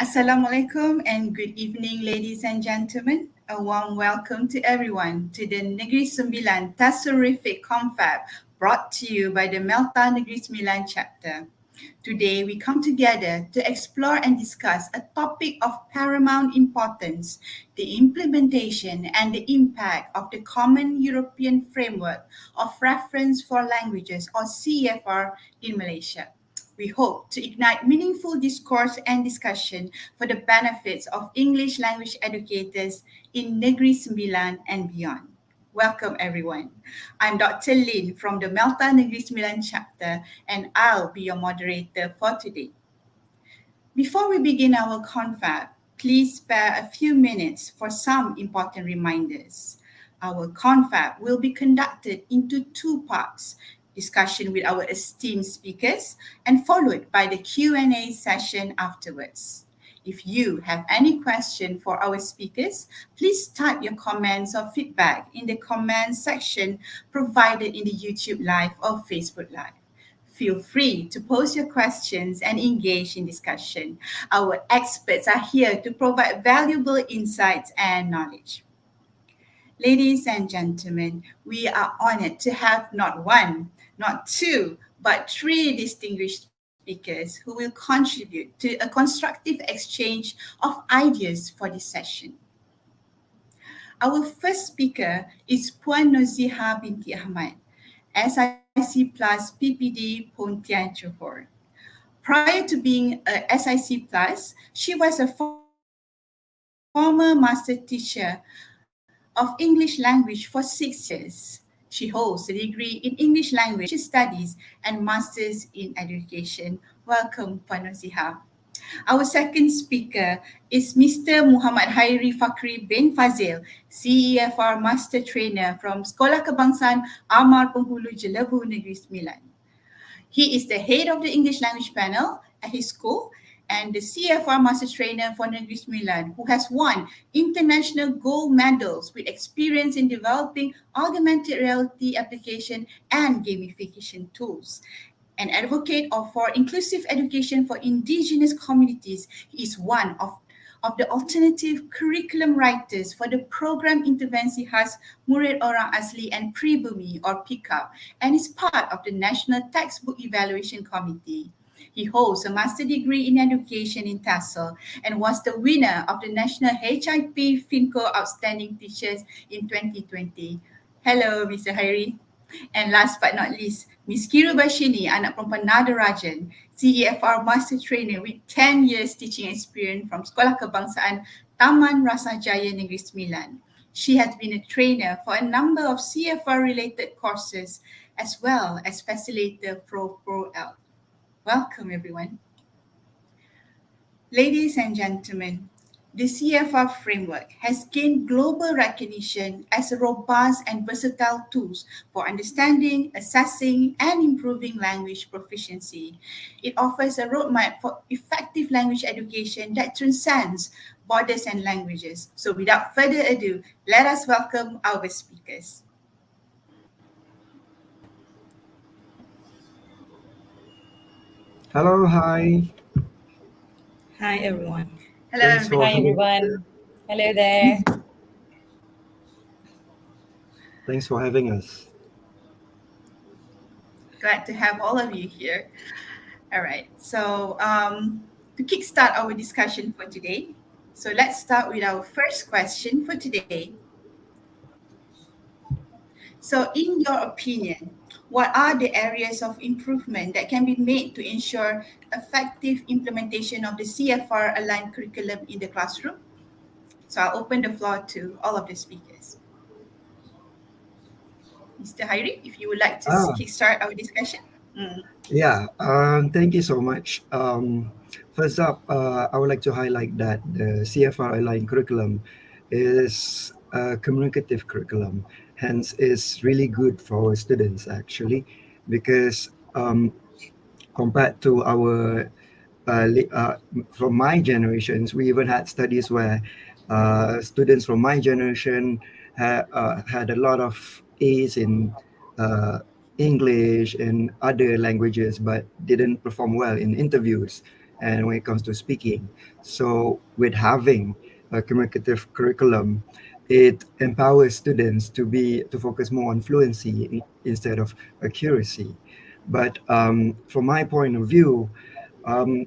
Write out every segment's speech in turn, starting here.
Assalamualaikum and good evening, ladies and gentlemen. A warm welcome to everyone to the Negeri Sembilan TESL-riffic Confab, brought to you by the Melta Negeri Sembilan chapter. Today, we come together to explore and discuss a topic of paramount importance: the implementation and the impact of the Common European Framework of Reference for Languages, or CEFR, in Malaysia. We hope to ignite meaningful discourse and discussion for the benefits of English language educators in Negeri Sembilan and beyond. Welcome everyone. I'm Dr. Lin from the Melta Negeri Sembilan chapter, and I'll be your moderator for today. Before we begin our confab, please spare a few minutes for some important reminders. Our confab will be conducted into two parts: discussion with our esteemed speakers and followed by the Q&A session afterwards. If you have any question for our speakers, please type your comments or feedback in the comments section provided in the YouTube Live or Facebook Live. Feel free to post your questions and engage in discussion. Our experts are here to provide valuable insights and knowledge. Ladies and gentlemen, we are honored to have not one, not two, but three distinguished speakers who will contribute to a constructive exchange of ideas for this session. Our first speaker is Puan Noziha binti Ahmad, SIC Plus PPD Pontian Johor. Prior to being a SIC Plus, she was a former master teacher of English language for 6 years. She holds a degree in English language studies and masters in education. Welcome, Puan Noziha. Our second speaker is Mr. Muhammad Hairi Fakri bin Fazil, CEFR Master Trainer from Sekolah Kebangsaan Amar Penghulu Jelebu Negeri Sembilan. He is the head of the English language panel at his school and the CFR Master Trainer for Negeri Sembilan, who has won international gold medals with experience in developing augmented reality application and gamification tools. An advocate for inclusive education for indigenous communities, he is one of the alternative curriculum writers for the program intervensi khas Murid Orang Asli and Pribumi, or PIKAP, and is part of the National Textbook Evaluation Committee. He holds a master degree in education in TESL and was the winner of the National HIP FINCO Outstanding Teachers in 2020. Hello, Mr. Hairi. And last but not least, Ms. Kiru Bashini, anak perempuan Nadarajan, CEFR Master Trainer with 10 years teaching experience from Sekolah Kebangsaan Taman Rasa Jaya Negeri Sembilan. She has been a trainer for a number of CFR-related courses as well as facilitator for Pro-L. Welcome, everyone. Ladies and gentlemen, the CFR framework has gained global recognition as a robust and versatile tool for understanding, assessing, and improving language proficiency. It offers a roadmap for effective language education that transcends borders and languages. So without further ado, let us welcome our speakers. Hello, hi. Hi, everyone. Hello, Thanks for Hi, everyone. Hello there. Thanks for having us. Glad to have all of you here. All right, so to kickstart our discussion for today, so let's start with our first question for today. So in your opinion, what are the areas of improvement that can be made to ensure effective implementation of the CFR aligned curriculum in the classroom? So I'll open the floor to all of the speakers. Mr. Hairi, if you would like to kickstart our discussion. Yeah, thank you so much. First up, I would like to highlight that the CFR aligned curriculum is a communicative curriculum, hence is really good for our students actually, because compared to our from my generations, we even had studies where students from my generation had a lot of A's in English and other languages, but didn't perform well in interviews. and when it comes to speaking. So with having a communicative curriculum, it empowers students to focus more on fluency instead of accuracy. But from my point of view, um,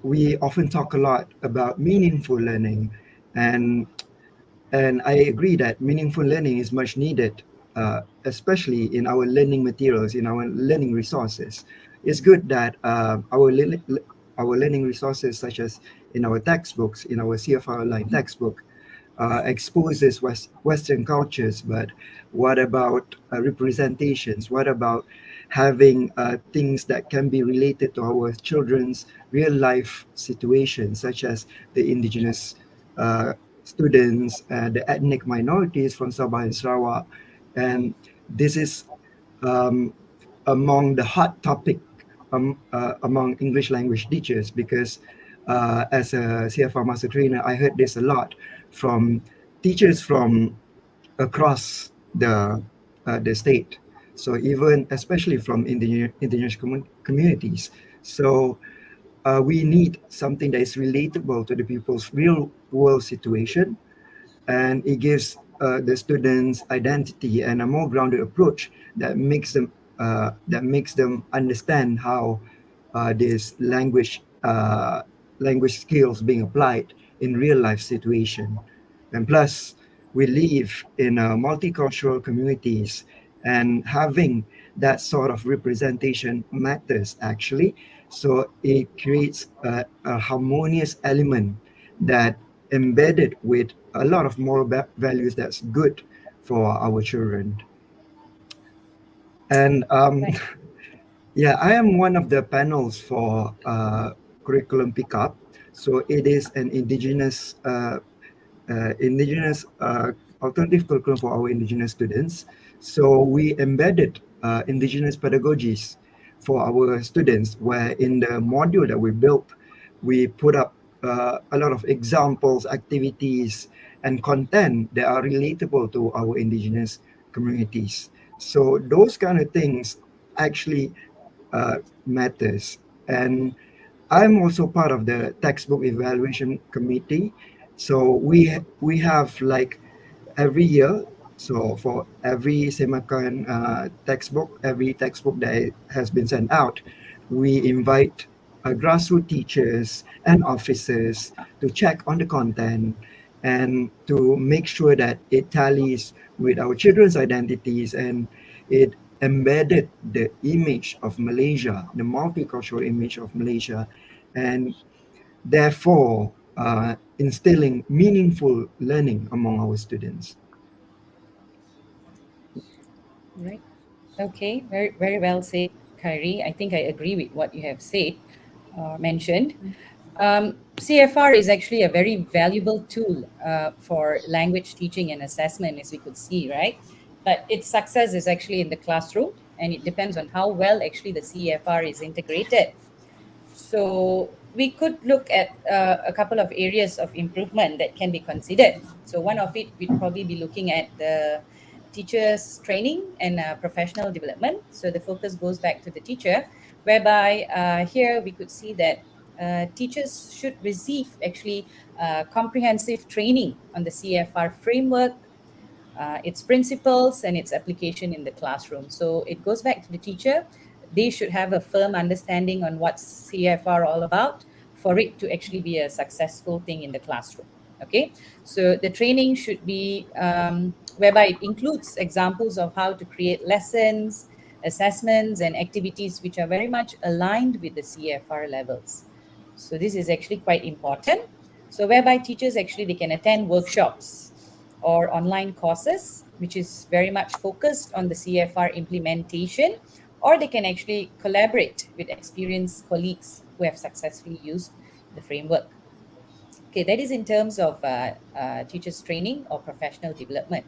we often talk a lot about meaningful learning, and I agree that meaningful learning is much needed, especially in our learning materials, in our learning resources. It's good that our learning resources, such as in our textbooks, in our CFR online textbook, exposes Western cultures, but what about representations? What about having things that can be related to our children's real life situations, such as the indigenous uh, students, the ethnic minorities from Sabah and Sarawak? And this is um, among the hot topic among English language teachers, because as a CFR master trainer, I heard this a lot from teachers from across the state. So even especially from indigenous communities. So we need something that is relatable to the people's real world situation, and it gives the students identity and a more grounded approach that makes them understand how this language skills being applied in real life situation. And plus, we live in multicultural communities, and having that sort of representation matters actually. So it creates a harmonious element that embedded with a lot of moral values that's good for our children. And Right. yeah, I am one of the panels for curriculum pickup. So it is an indigenous alternative curriculum for our indigenous students. So we embedded indigenous pedagogies for our students, where in the module that we built, we put up a lot of examples, activities, and content that are relatable to our indigenous communities. So those kind of things actually matters. And I'm also part of the textbook evaluation committee. So we have like every year. So for every Semakan textbook, every textbook that has been sent out, we invite grassroots teachers and officers to check on the content and to make sure that it tallies with our children's identities, and it embedded the image of Malaysia, the multicultural image of Malaysia, and therefore instilling meaningful learning among our students. Right. Okay. Very, very well said, Kyrie. I think I agree with what you have said, mentioned. CFR is actually a very valuable tool for language teaching and assessment, as we could see, right? But its success is actually in the classroom, and it depends on how well actually the CFR is integrated. So we could look at a couple of areas of improvement that can be considered. So one of it, we'd probably be looking at the teachers training and professional development. So the focus goes back to the teacher, whereby here we could see that teachers should receive actually comprehensive training on the CFR framework, its principles and its application in the classroom. So it goes back to the teacher. They should have a firm understanding on what CFR all about for it to actually be a successful thing in the classroom. Okay, so the training should be whereby it includes examples of how to create lessons, assessments, and activities which are very much aligned with the CFR levels. So this is actually quite important. So whereby teachers actually they can attend workshops or online courses, which is very much focused on the CFR implementation, or they can actually collaborate with experienced colleagues who have successfully used the framework. Okay, that is in terms of teachers training or professional development.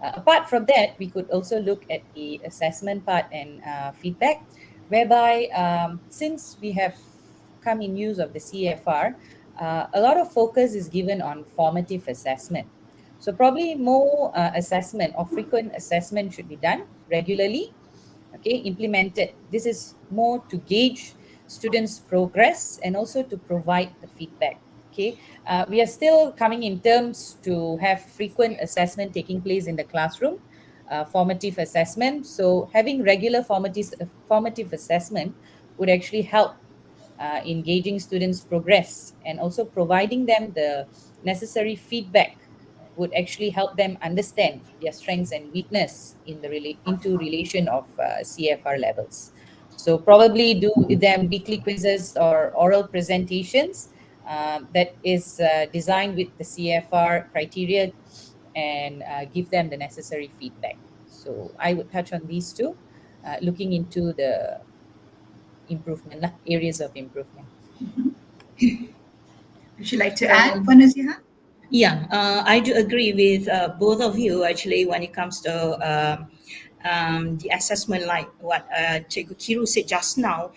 Apart from that, we could also look at the assessment part and feedback, whereby since we have come in use of the CFR, a lot of focus is given on formative assessment. So probably more assessment or frequent assessment should be done regularly, okay, implemented. This is more to gauge students' progress and also to provide the feedback. Okay, we are still coming in terms to have frequent assessment taking place in the classroom, formative assessment. So having regular formative assessment would actually help in gauging students' progress and also providing them the necessary feedback would actually help them understand their strengths and weakness in the into relation of CFR levels. So probably do them weekly quizzes or oral presentations that is designed with the CFR criteria and give them the necessary feedback. So I would touch on these two, looking into the improvement areas of improvement. Would you like to add, So Puan Naziha? yeah, I do agree with both of you actually when it comes to the assessment, like what Cikgu Kiru said just now.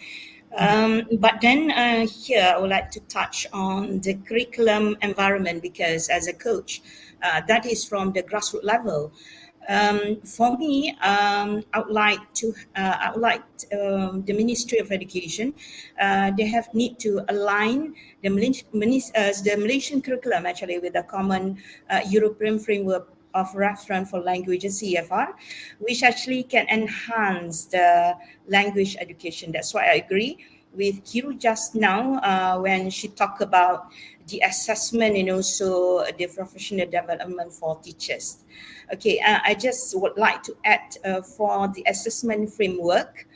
But then here I would like to touch on the curriculum environment because as a coach, that is from the grassroots level. For me, I would like the Ministry of Education. They have need to align the Malaysian curriculum actually with the common European framework of reference for languages CFR, which actually can enhance the language education. That's why I agree with Kiru just now when she talked about the assessment and also the professional development for teachers. Okay, I just would like to add for the assessment framework.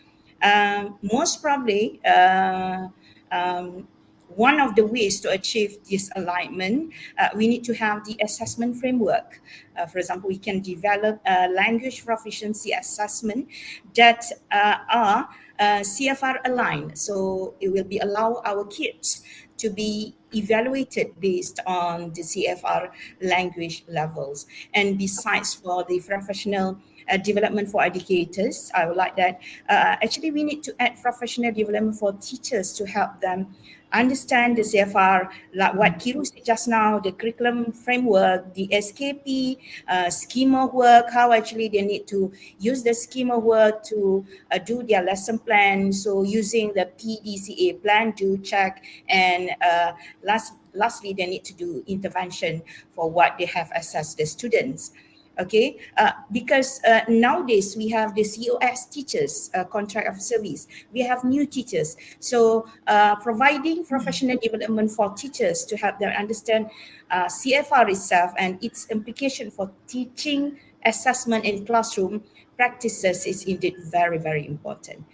Most probably, um, one of the ways to achieve this alignment, we need to have the assessment framework. For example, we can develop a language proficiency assessment that are CFR aligned. So it will be allow our kids to be evaluated based on the CFR language levels. And besides for the professional development for educators, I would like that actually we need to add professional development for teachers to help them understand the CFR, like what Kiru said just now, the curriculum framework, the SKP, schema work, how actually they need to use the schema work to do their lesson plan. So using the PDCA plan to check and lastly, they need to do intervention for what they have assessed the students. Okay, because nowadays we have the COS teachers, contract of service. We have new teachers, so providing professional development for teachers to help them understand CFR itself and its implication for teaching, assessment, and classroom practices is indeed very, very important.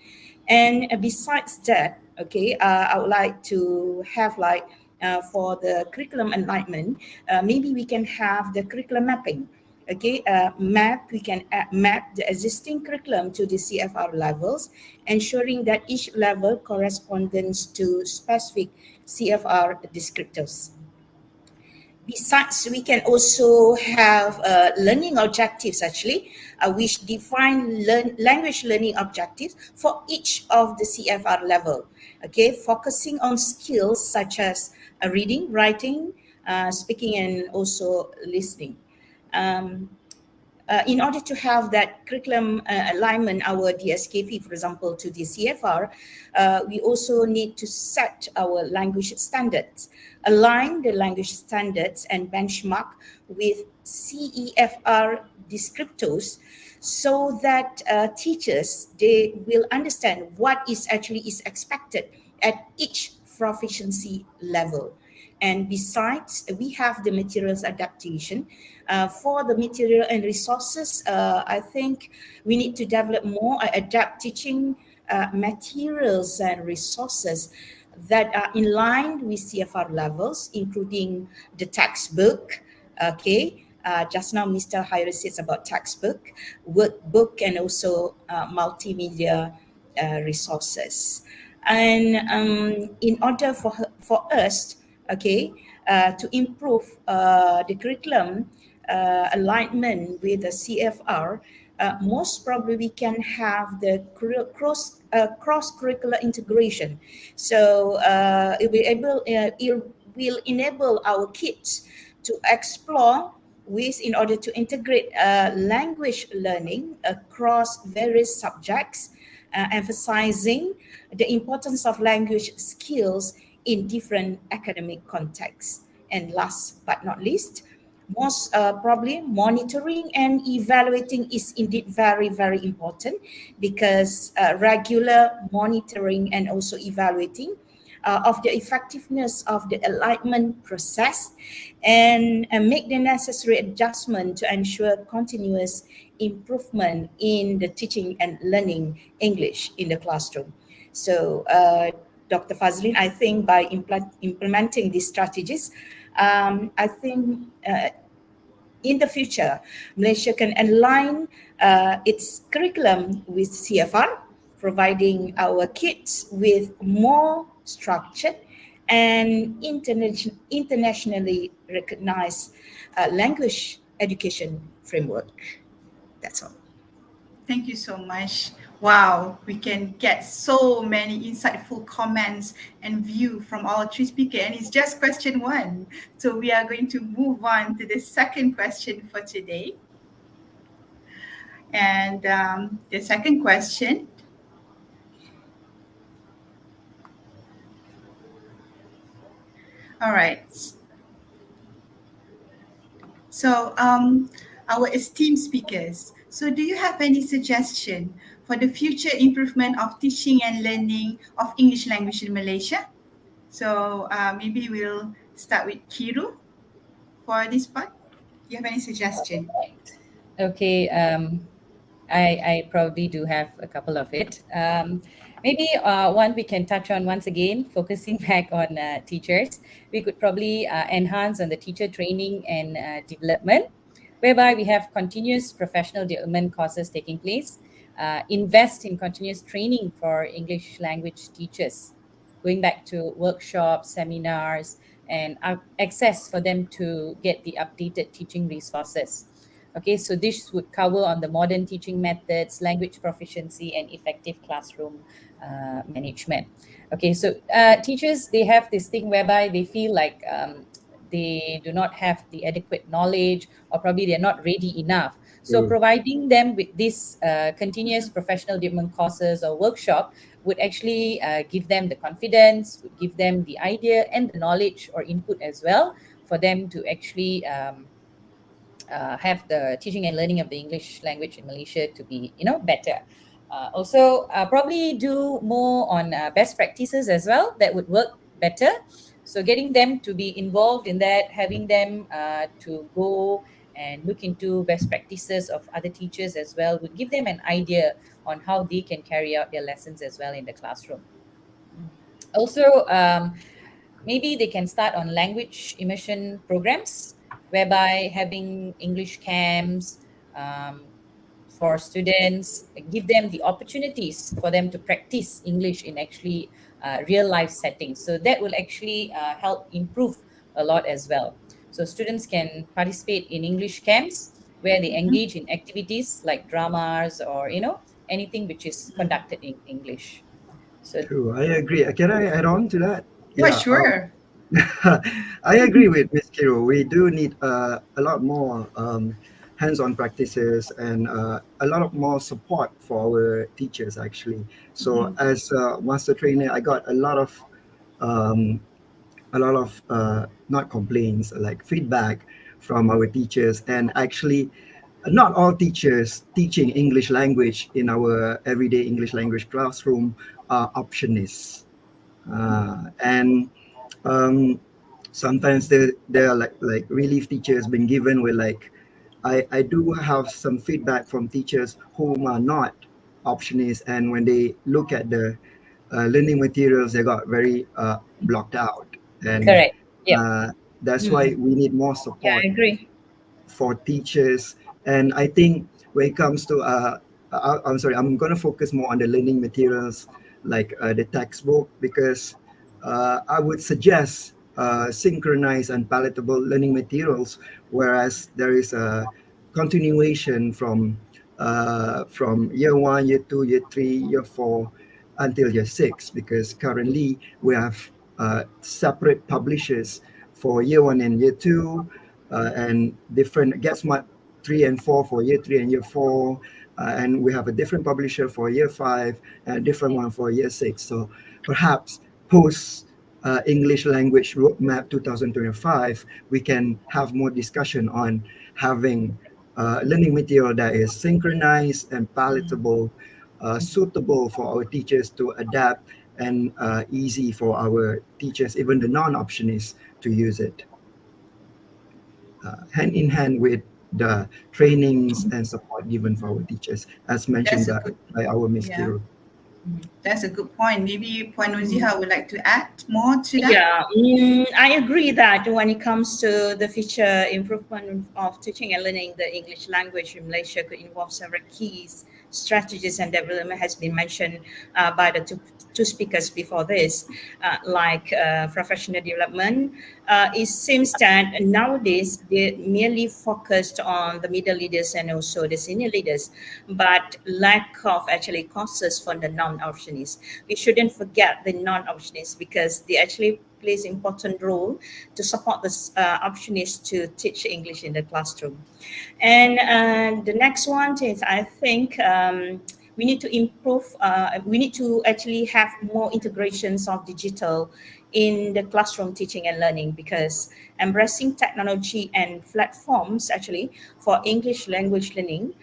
And besides that, okay, I would like to have like for the curriculum alignment, maybe we can have the curriculum mapping. Okay, we can map the existing curriculum to the CFR levels, ensuring that each level corresponds to specific CFR descriptors. Besides, we can also have learning objectives actually, which define language learning objectives for each of the CFR level. Okay, focusing on skills such as reading, writing, speaking, and also listening. Um, in order to have that curriculum alignment, our DSKP, for example, to the CFR, we also need to set our language standards, align the language standards and benchmark with CEFR descriptors so that teachers, they will understand what is actually is expected at each proficiency level. And besides, we have the materials adaptation. For the material and resources, I think we need to develop more adapt teaching materials and resources that are in line with CFR levels, including the textbook, okay, just now Mr. Hairi says about textbook, workbook, and also multimedia resources. And in order for us, okay, to improve the curriculum alignment with the CFR, most probably we can have the cross curricular integration. So it will enable our kids to explore ways in order to integrate language learning across various subjects emphasizing the importance of language skills in different academic contexts. And last but not least, most probably monitoring and evaluating is indeed very, very important, because regular monitoring and also evaluating of the effectiveness of the alignment process, and make the necessary adjustment to ensure continuous improvement in the teaching and learning English in the classroom. So, Dr. Fazlin, I think by implementing these strategies, I think in the future, Malaysia can align its curriculum with CFR, providing our kids with more structured and internationally recognized language education framework. That's all. Thank you so much. Wow, we can get so many insightful comments and view from our three speakers, and it's just question one. So we are going to move on to the second question for today. And the second question, all right. So, our esteemed speakers, so do you have any suggestion for the future improvement of teaching and learning of English language in Malaysia? So, maybe we'll start with Kiru for this part. Do you have any suggestion? Okay, I probably do have a couple of it. Maybe one we can touch on once again, focusing back on teachers. We could probably enhance on the teacher training and development, whereby we have continuous professional development courses taking place, invest in continuous training for English language teachers, going back to workshops, seminars, and access for them to get the updated teaching resources. Okay, so this would cover on the modern teaching methods, language proficiency, and effective classroom management. Okay, so teachers, they have this thing whereby they feel like they do not have the adequate knowledge, or probably they're not ready enough. So True. providing them with this continuous professional development courses or workshop would actually give them the confidence, would give them the idea and the knowledge or input as well, for them to actually have the teaching and learning of the English language in Malaysia to be, better. Also, probably do more on best practices as well. That would work better. So getting them to be involved in that, having them to go and look into best practices of other teachers as well, would give them an idea on how they can carry out their lessons as well in the classroom. Also, maybe they can start on language immersion programs, whereby having English camps for students, give them the opportunities for them to practice English in actually real life settings. So that will actually help improve a lot as well. So students can participate in English camps where they engage in activities like dramas, or anything which is conducted in English. So True. I agree. Can I add on to that? Yeah, Yeah. sure. I agree with Miss Kiro. We do need a lot more hands-on practices and a lot of more support for our teachers actually. So as a master trainer, I got um, a lot of not complaints, like feedback from our teachers, and actually not all teachers teaching English language in our everyday English language classroom are optionists. And um, sometimes they are like relief teachers been given with like I do have some feedback from teachers whom are not optionists, and when they look at the learning materials, they got very blocked out, and correct. Yep. uh, that's why we need more Yeah, I support agree. for teachers. And I think when it comes to, I'm sorry, I'm going to focus more on the learning materials, like the textbook, because I would suggest synchronized and palatable learning materials, whereas there is a continuation from year one, year two, year three, year four, until year six, because currently we have separate publishers for year one and year two, and different get smart 3 and 4 for year 3 and year 4, and we have a different publisher for year 5 and a different one for year 6. So perhaps post English language roadmap 2025, we can have more discussion on having learning material that is synchronized and palatable, suitable for our teachers to adapt, and easy for our teachers, even the non-optionists, to use it. Hand in hand with the trainings and support given for our teachers, as mentioned That's a good, by our Miss yeah, Kiro. that's a good point. Maybe Puan Nuziha would like to add more to that. Yeah, I agree that when it comes to the future improvement of teaching and learning the English language in Malaysia could involve several keys, strategies, and development has been mentioned by the two speakers before this, like professional development. It seems that nowadays they merely focused on the middle leaders and also the senior leaders, but lack of actually courses for the non-optionists. We shouldn't forget the non-optionists because they actually plays important role to support the optionists to teach English in the classroom. And the next one is, I think, we need to improve, we need to actually have more integrations of digital in the classroom teaching and learning, because embracing technology and platforms actually for English language learning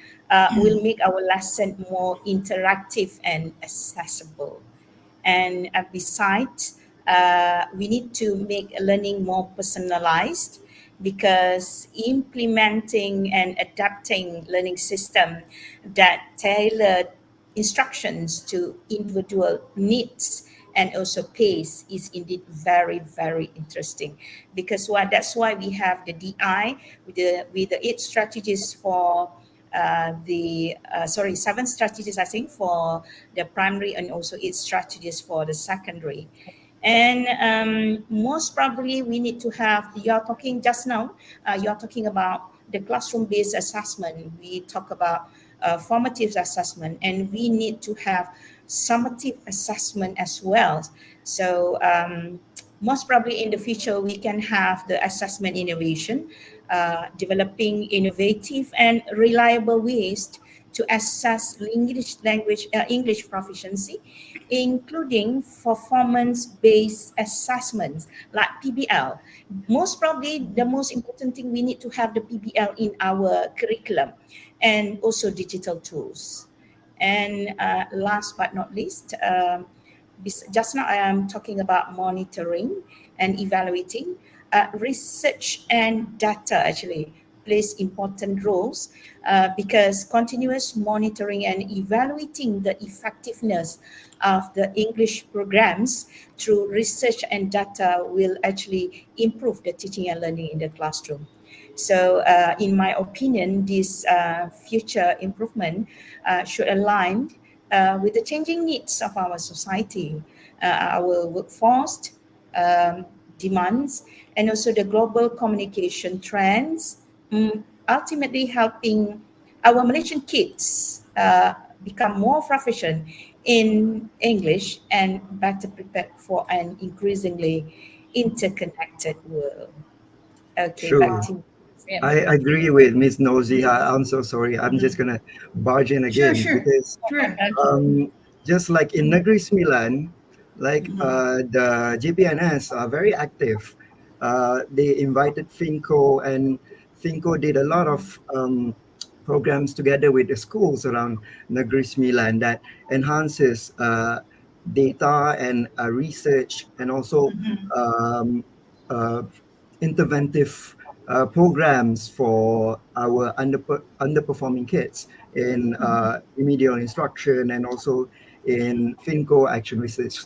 will make our lesson more interactive and accessible. And besides, we need to make learning more personalized, because implementing and adapting learning system that tailor instructions to individual needs and also pace is indeed very, very interesting. Because that's why we have the DI with the 8 strategies for the 7 strategies, I think, for the primary, and also 8 strategies for the secondary. And most probably we need to have, you're talking just now, you're talking about the classroom-based assessment. We talk about formative assessment, and we need to have summative assessment as well. So most probably in the future we can have the assessment innovation, developing innovative and reliable ways to assess English proficiency, including performance-based assessments like PBL. Most probably, the most important thing, we need to have the PBL in our curriculum, and also digital tools. And last but not least, just now I am talking about monitoring and evaluating. Research and data actually plays important roles, because continuous monitoring and evaluating the effectiveness of the English programs through research and data will actually improve the teaching and learning in the classroom. So, in my opinion, this future improvement should align with the changing needs of our society, our workforce demands, and also the global communication trends, ultimately helping our Malaysian kids become more proficient in English and better prepared for an increasingly interconnected world. Okay, back True. to you. Yeah. I agree with Miss Nosy. I'm so sorry. I'm just gonna barge in Sure, again sure, because sure. just like in Negeri Sembilan, like Mhm. the GPNS are very active. They invited Finco, and Finco did a lot of programs together with the schools around Negeri Sembilan that enhances data and research, and also Mhm. um, uh, interventive programs for our underperforming kids in remedial instruction, and also in FinCo Action Research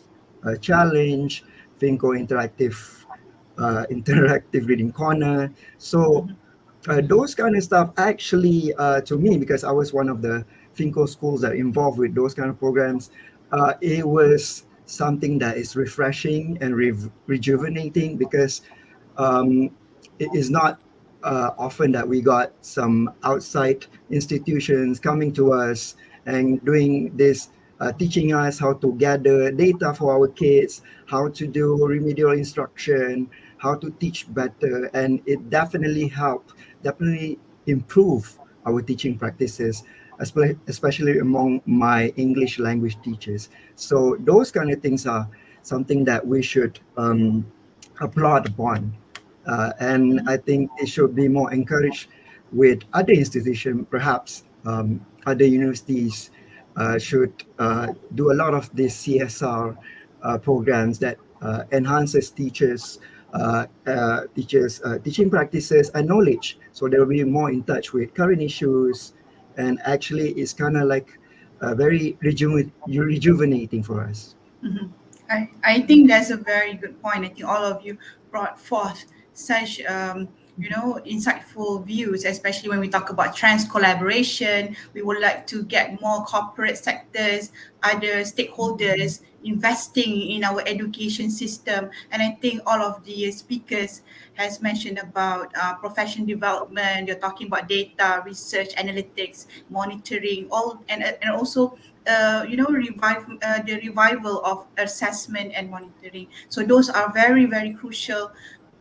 Challenge, FinCo Interactive Reading Corner. So those kind of stuff actually, to me, because I was one of the FinCo schools that are involved with those kind of programs, it was something that is refreshing and rejuvenating, because um, it is not often that we got some outside institutions coming to us and doing this, teaching us how to gather data for our kids, how to do remedial instruction, how to teach better, and it definitely helped, definitely improve our teaching practices. especially among my English language teachers. So those kind of things are something that we should applaud upon. And I think it should be more encouraged with other institutions, perhaps other universities should do a lot of these CSR programs that enhances teachers teaching practices and knowledge, so they'll be more in touch with current issues, and actually it's kind of like very rejuvenating for us. Mhm. I think that's a very good point. I think all of you brought forth such insightful views, especially when we talk about trans collaboration. We would like to get more corporate sectors, other stakeholders investing in our education system. And I think all of the speakers has mentioned about profession development. You're talking about data, research, analytics, monitoring, all and also the revival of assessment and monitoring. So those are very, very crucial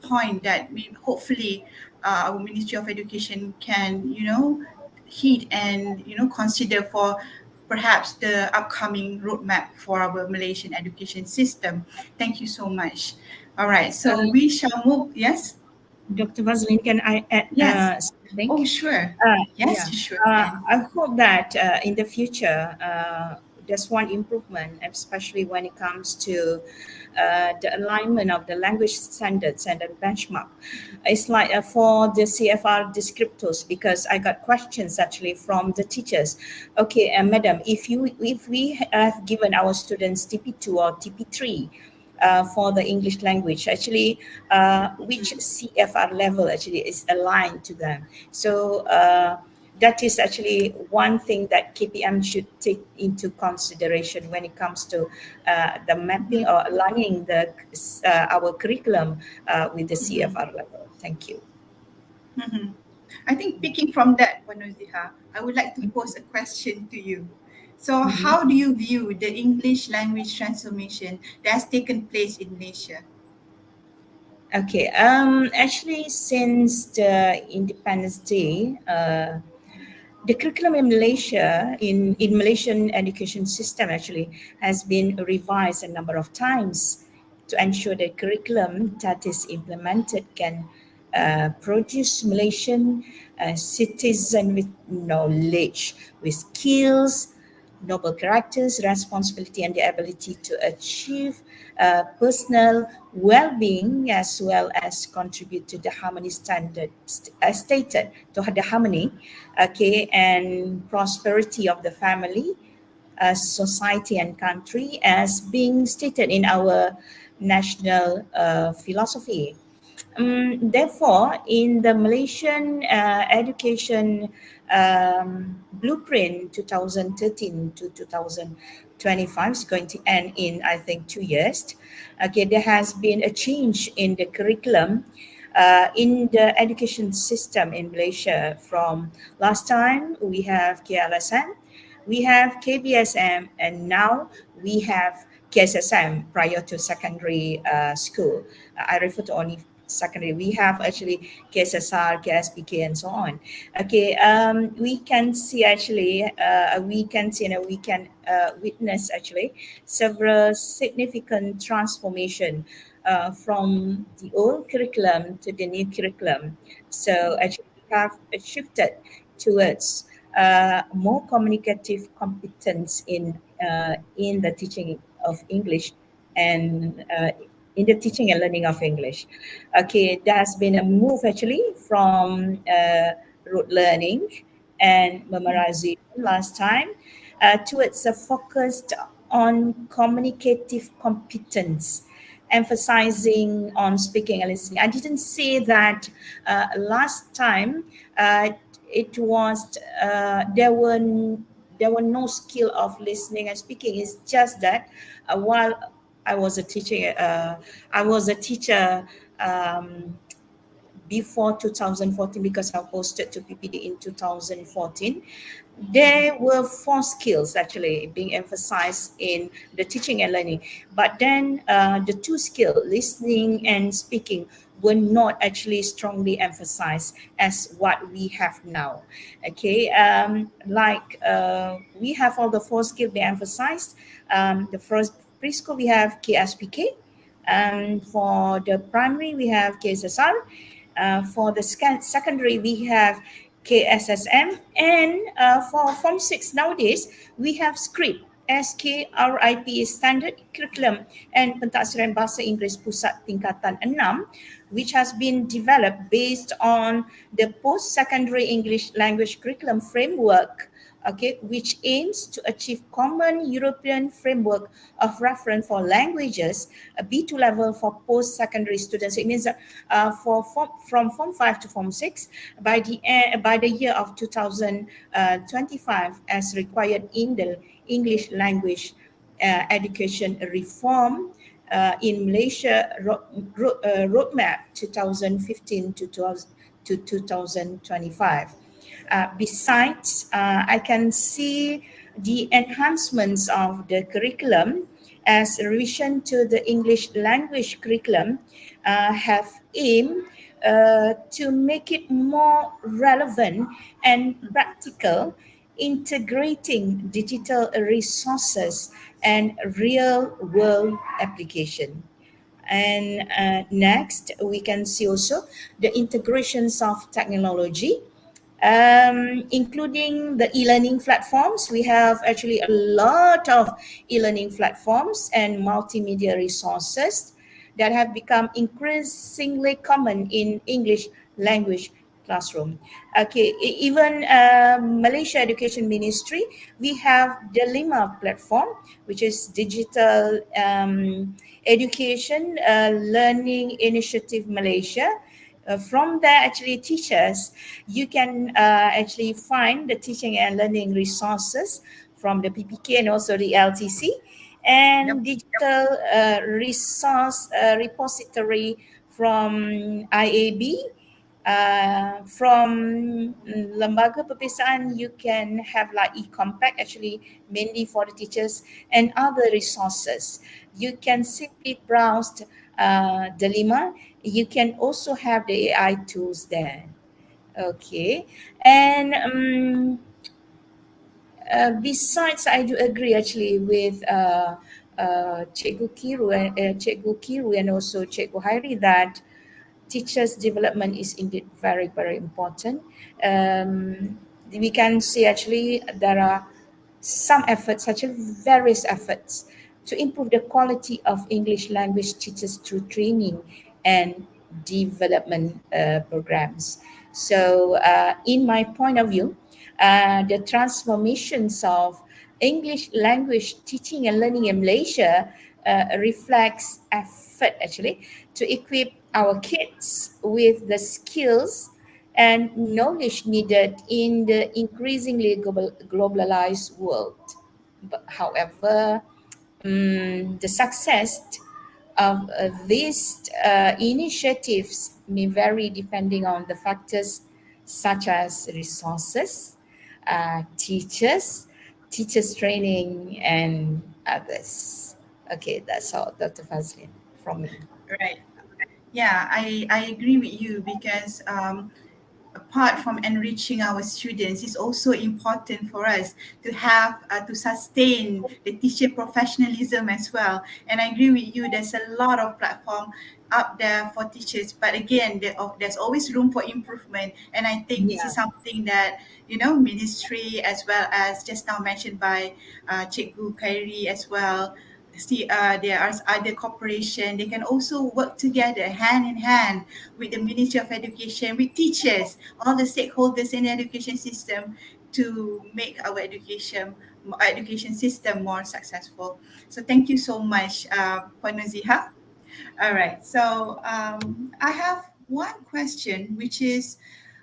point that we hopefully our Ministry of Education can heed and consider for perhaps the upcoming roadmap for our Malaysian education system. Thank you so much. All right, so Uh, we shall move. Yes. Dr. Vaseline, can I add Yes. something? Oh, sure. Yes, Yeah, you sure can. I hope that in the future, there's one improvement, especially when it comes to the alignment of the language standards and the benchmark. It's like for the CFR descriptors, because I got questions actually from the teachers. Okay, madam, if we have given our students TP2 or TP3, for the English language, actually, which CFR level actually is aligned to them. So that is actually one thing that KPM should take into consideration when it comes to the mapping or aligning our curriculum with the CFR level. Thank you. Mhm. I think picking from that, Panuziha, I would like to pose a question to you. So, Mhm. how do you view the English language transformation that has taken place in Malaysia? Okay. Actually, since the Independence Day, the curriculum in Malaysia, in Malaysian education system actually has been revised a number of times to ensure the curriculum that is implemented can produce Malaysian citizen with knowledge, with skills, noble characters, responsibility, and the ability to achieve personal well-being as well as contribute to the harmony standard stated to the harmony, okay, and prosperity of the family, society, and country as being stated in our national philosophy. Therefore, in the Malaysian education blueprint 2013 to 2025 is going to end in, I think, 2 years. Okay, there has been a change in the curriculum in the education system in Malaysia. From last time, we have KLSM, we have KBSM, and now we have KSSM prior to secondary school. I refer to only secondary. We have actually KSSR, KSPK, and so on. Okay, we can see actually, we can witness actually several significant transformation from the old curriculum to the new curriculum. So actually, we have shifted towards more communicative competence in the teaching of English and in the teaching and learning of English. Okay, there has been a move actually from rote learning and memorization last time towards a focused on communicative competence, emphasizing on speaking and listening. I didn't say that last time. It was there were no skill of listening and speaking. It's just that while I was a teacher, I was a teacher before 2014 because I posted to PPD in 2014. There were four skills actually being emphasized in the teaching and learning. But then the two skills, listening and speaking, were not actually strongly emphasized as what we have now. Okay, we have all the four skills being emphasized. The first preschool we have KSPK. For the primary we have KSSR. For the secondary we have KSSM, and for Form 6 nowadays we have SCRIP, SKRIP, Standard Curriculum and Pentaksiran Bahasa Inggeris Pusat Tingkatan 6, which has been developed based on the post-secondary English language curriculum framework, okay, which aims to achieve common European framework of reference for languages, a B2 level for post-secondary students. It means that from Form 5 to Form 6 by the year of 2025, as required in the English language education reform in Malaysia roadmap 2015 to 2025. Besides, I can see the enhancements of the curriculum as a revision to the English language curriculum have aimed to make it more relevant and practical, integrating digital resources and real world application. And next, we can see also the integrations of technology, including the e-learning platforms. We have actually a lot of e-learning platforms and multimedia resources that have become increasingly common in English language classroom. Okay, even Malaysia Education Ministry, we have the Lima platform, which is digital education learning initiative Malaysia. From there, actually, teachers, you can actually find the teaching and learning resources from the PPK and also the LTC, Yep. and digital resource repository from IAB. From Lembaga Perpisahan, you can have like e-compact, actually mainly for the teachers, and other resources. You can simply browse the Lima. You can also have the AI tools there. Okay, and besides, I do agree actually with Cikgu Kiru and also Cikgu Hairi that teachers' development is indeed very, very important. We can see actually there are some efforts, actually various efforts, to improve the quality of English language teachers through training and development programs. So, in my point of view, the transformations of English language teaching and learning in Malaysia reflects effort actually to equip our kids with the skills and knowledge needed in the increasingly globalized world. But however, the success of these initiatives may vary depending on the factors such as resources, teachers training, and others. Okay, that's all, Dr. Fazlin, from me. Right. Yeah, I agree with you because apart from enriching our students, it's also important for us to have to sustain the teacher professionalism as well. And I agree with you. There's a lot of platform up there for teachers, but again, there's always room for improvement. And I think this is Yeah. something that ministry as well as just now mentioned by Cikgu Khairi as well. See, there are other corporation. They can also work together hand in hand with the Ministry of Education, with teachers, all the stakeholders in the education system to make our education system more successful. So thank you so much, Puan Noziha. All right. So I have one question, which is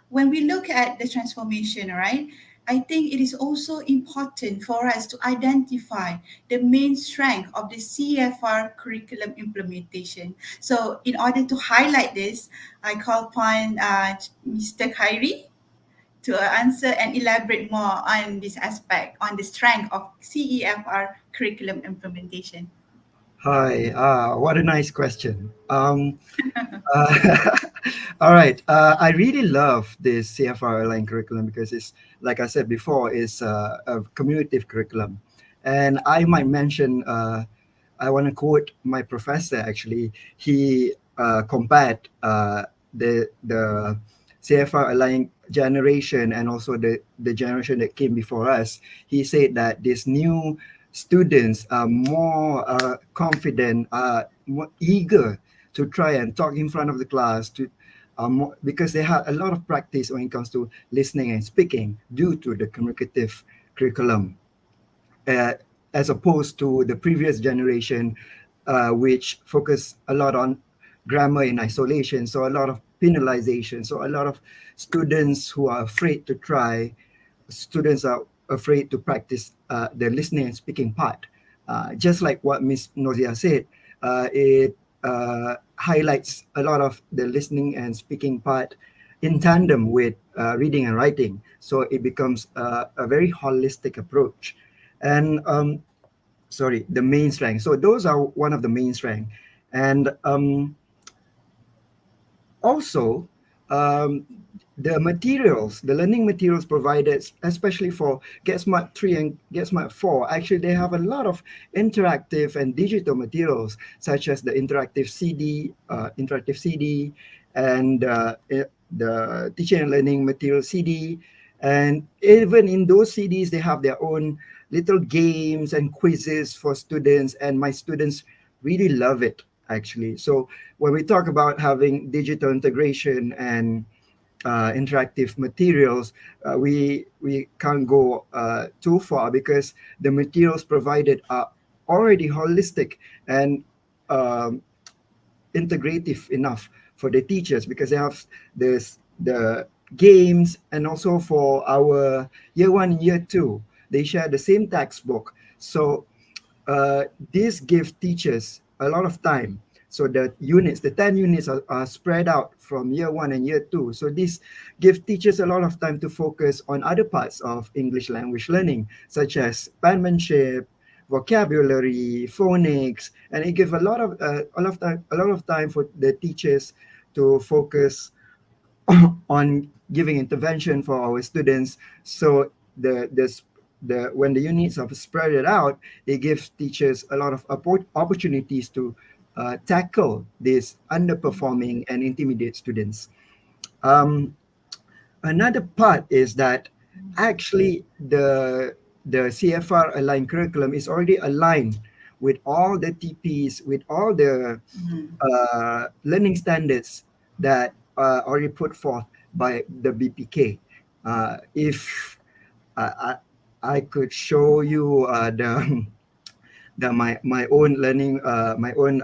when we look at the transformation, right? I think it is also important for us to identify the main strength of the CFR curriculum implementation. So, in order to highlight this, I call upon Mr. Khairi to answer and elaborate more on this aspect, on the strength of CEFR curriculum implementation. Hi. What a nice question. Uh, all right. I really love this CFR line curriculum because it's, like I said before, it's a cumulative curriculum. And I might mention, I want to quote my professor actually. He compared the CFR aligned generation and also the generation that came before us. He said that these new students are more confident, more eager to try and talk in front of the class to because they had a lot of practice when it comes to listening and speaking due to the communicative curriculum, uh, as opposed to the previous generation, which focused a lot on grammar in isolation. So a lot of penalization. So a lot of students who are afraid to try, students are afraid to practice the listening and speaking part. Just like what Miss Nozia said, it highlights a lot of the listening and speaking part in tandem with reading and writing. So it becomes a very holistic approach. And sorry, the main strength. So those are one of the main strength. And also, um, the materials, the learning materials provided, especially for Get Smart 3 and Get Smart 4, actually they have a lot of interactive and digital materials, such as the interactive CD, and the teaching and learning material CD. And even in those CDs, they have their own little games and quizzes for students, and my students really love it, actually. So when we talk about having digital integration and interactive materials, we can't go too far because the materials provided are already holistic and um, integrative enough for the teachers, because they have the games, and also for our year one and year two, they share the same textbook. So uh, this gives teachers a lot of time. So the units, the 10 units are spread out from year one and year two. So this gives teachers a lot of time to focus on other parts of English language learning, such as penmanship, vocabulary, phonics, and it gives a lot of time for the teachers to focus on giving intervention for our students. So the when the units are spread it out, it gives teachers a lot of opportunities to tackle these underperforming and intermediate students. Um, Another part is that actually the CFR aligned curriculum is already aligned with all the TPs, with all the Mhm. learning standards that are already put forth by the BPK. If I could show you the my own learning, my own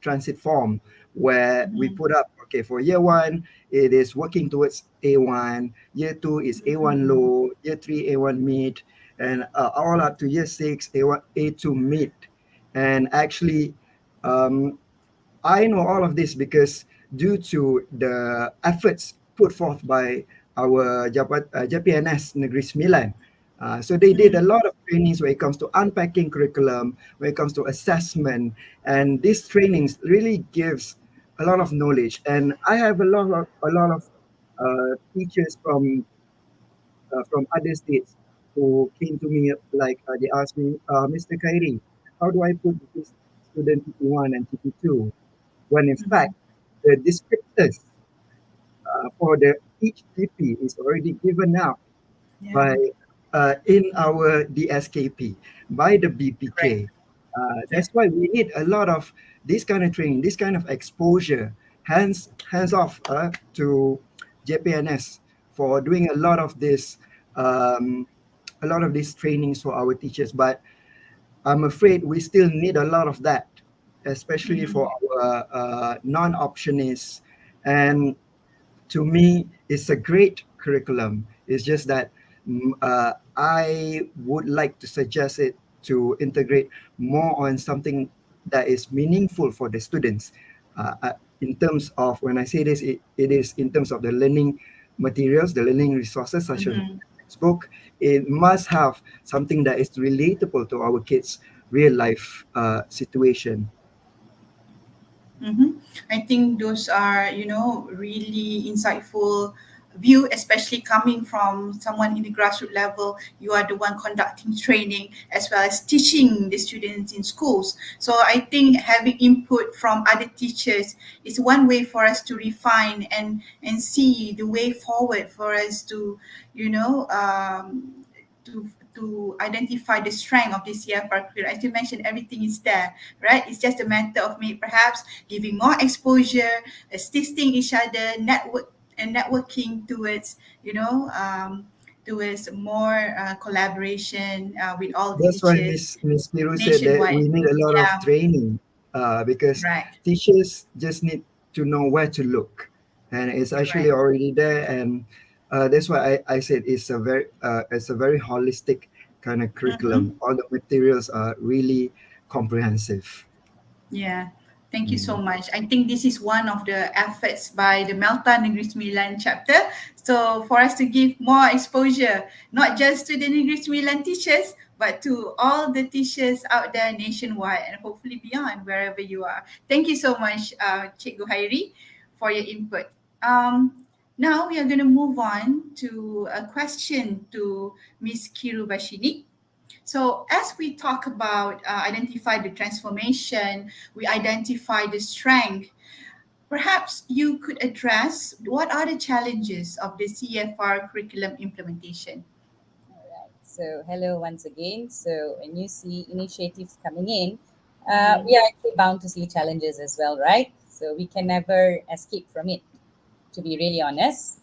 transit form, where we Mhm. put up, okay, for year one it is working towards A1, year two is A1 low, year three A1 mid, and all up to year six A1 A2 mid. And actually, um, I know all of this because due to the efforts put forth by our JPNS Negeri Sembilan. So they did a Mhm. lot of trainings when it comes to unpacking curriculum, when it comes to assessment, and these trainings really gives a lot of knowledge. And I have a lot of teachers from other states who came to me, like they asked me, Mr. Khairi, how do I put this student TP1 and TP2? When in fact Mhm. the descriptors for the each TP is already given out Yeah. by in our DSKP by the Right. BPK. Yeah. That's why we need a lot of this kind of training, this kind of exposure, hands off to JPNS for doing um, a lot of these trainings for our teachers. But I'm afraid we still need a lot of that, especially for Mhm. our non-optionists. And to me, it's a great curriculum. It's just that I would like to suggest it to integrate more on something that is meaningful for the students. In terms of, when I say this, it is in terms of the learning materials, the learning resources, such as Mhm. textbook. It must have something that is relatable to our kids real life situation. Mm-hmm. I think those are, really insightful view, especially coming from someone in the grassroots level. You are the one conducting training as well as teaching the students in schools. So I think having input from other teachers is one way for us to refine and see the way forward for us to, you know, to identify the strength of the CFR career. As you mentioned, everything is there, right? It's just a matter of maybe perhaps giving more exposure, assisting each other, networking towards, towards more collaboration with all the That's why teachers Miss Piru said that nationwide. we need a lot of Yeah, training, because right, teachers just need to know where to look, and it's actually correct. already there. And that's why I said it's a very holistic kind of curriculum. Mm-hmm. All the materials are really comprehensive. Yeah, thank you so Mm. much. I think this is one of the efforts by the Melta Negeri Sembilan chapter. So for us to give more exposure, not just to the Negeri Sembilan teachers, but to all the teachers out there nationwide and hopefully beyond, wherever you are. Thank you so much, Cikgu Hairi, for your input. Now we are going to move on to a question to Miss Kiru Bashini. So as we talk about identify the transformation, we identify the strength. Perhaps you could address what are the challenges of the CFR curriculum implementation. All right. So, hello once again. So, when you see initiatives coming in, Mm-hmm. we are actually bound to see challenges as well, right? So, we can never escape from it, to be really honest.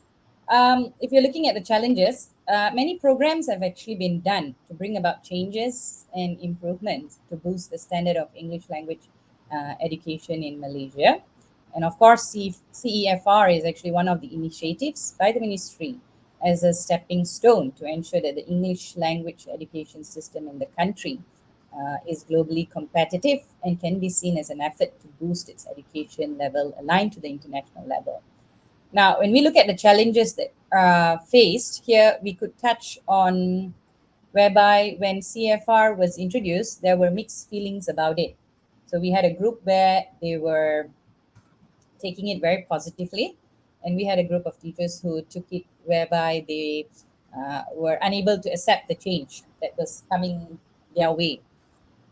If you're looking at the challenges, many programs have actually been done to bring about changes and improvements to boost the standard of English language education in Malaysia. And of course, CEFR is actually one of the initiatives by the ministry as a stepping stone to ensure that the English language education system in the country is globally competitive and can be seen as an effort to boost its education level aligned to the international level. Now, when we look at the challenges that are faced here, we could touch on whereby when CFR was introduced, there were mixed feelings about it. So we had a group where they were taking it very positively, and we had a group of teachers who took it whereby they were unable to accept the change that was coming their way.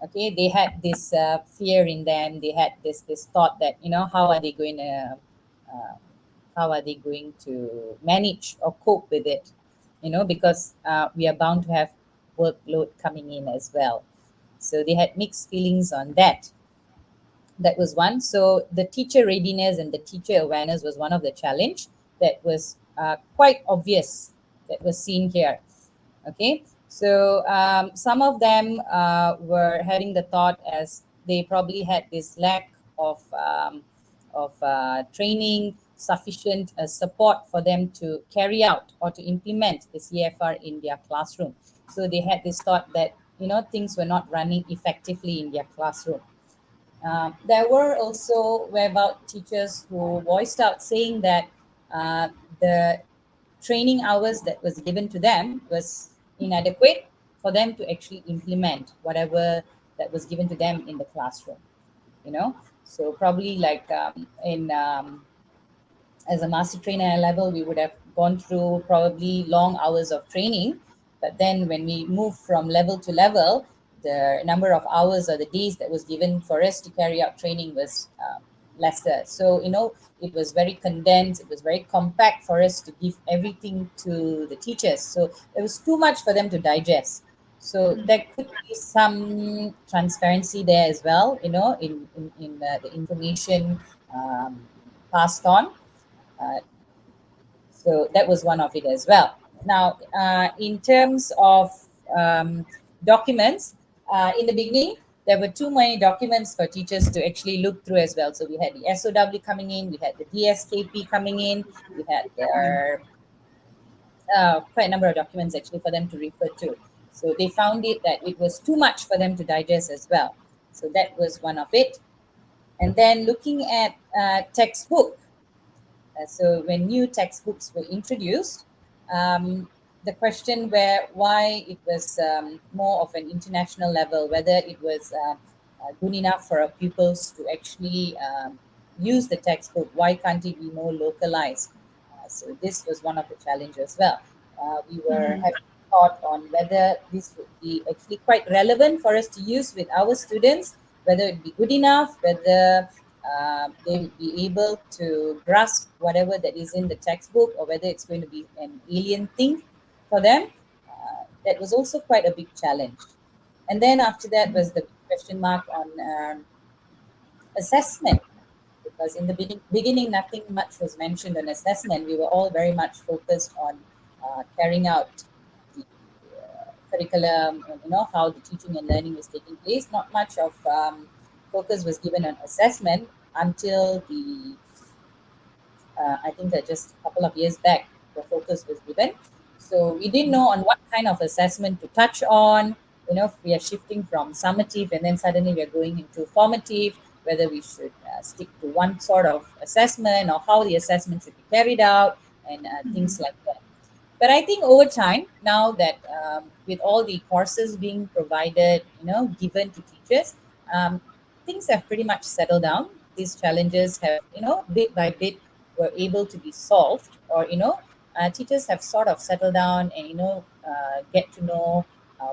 Okay, they had this fear in them. They had this thought that, uh, how are they going to manage or cope with it, because we are bound to have workload coming in as well. So they had mixed feelings on that. That was one. So the teacher readiness and the teacher awareness was one of the challenge that was quite obvious, that was seen here. Okay, so some of them were having the thought as they probably had this lack of training, sufficient support for them to carry out or to implement the CFR in their classroom. So they had this thought that, things were not running effectively in their classroom. There were also whereabout teachers who voiced out saying that the training hours that was given to them was inadequate for them to actually implement whatever that was given to them in the classroom. So probably like in as a master trainer level, we would have gone through probably long hours of training. But then when we move from level to level, the number of hours or the days that was given for us to carry out training was lesser. So, it was very condensed, it was very compact for us to give everything to the teachers. So it was too much for them to digest. So there could be some transparency there as well, in the information passed on. uh, so that was one of it as well. Now, in terms of um, documents, in the beginning, there were too many documents for teachers to actually look through as well. So we had the SOW coming in, we had the DSKP coming in, we had their quite a number of documents actually for them to refer to. So they found it that it was too much for them to digest as well. So that was one of it. And then looking at textbook, so when new textbooks were introduced, um, the question where why it was more of an international level, whether it was good enough for our pupils to actually use the textbook, why can't it be more localized? So this was one of the challenges as well. We were Mm-hmm. having thought on whether this would be actually quite relevant for us to use with our students, whether it be good enough, whether they would be able to grasp whatever that is in the textbook, or whether it's going to be an alien thing for them. That was also quite a big challenge. And then after that was the question mark on assessment, because in the beginning, nothing much was mentioned on assessment. We were all very much focused on carrying out the curriculum, and, how the teaching and learning was taking place. Not much of focus was given on assessment until I think that just a couple of years back, the focus was given. So we didn't know on what kind of assessment to touch on. If we are shifting from summative and then suddenly we are going into formative, whether we should stick to one sort of assessment or how the assessment should be carried out, and things like that. But I think over time, now that with all the courses being provided, given to teachers, things have pretty much settled down. These challenges have, bit by bit, were able to be solved, or teachers have sort of settled down and get to know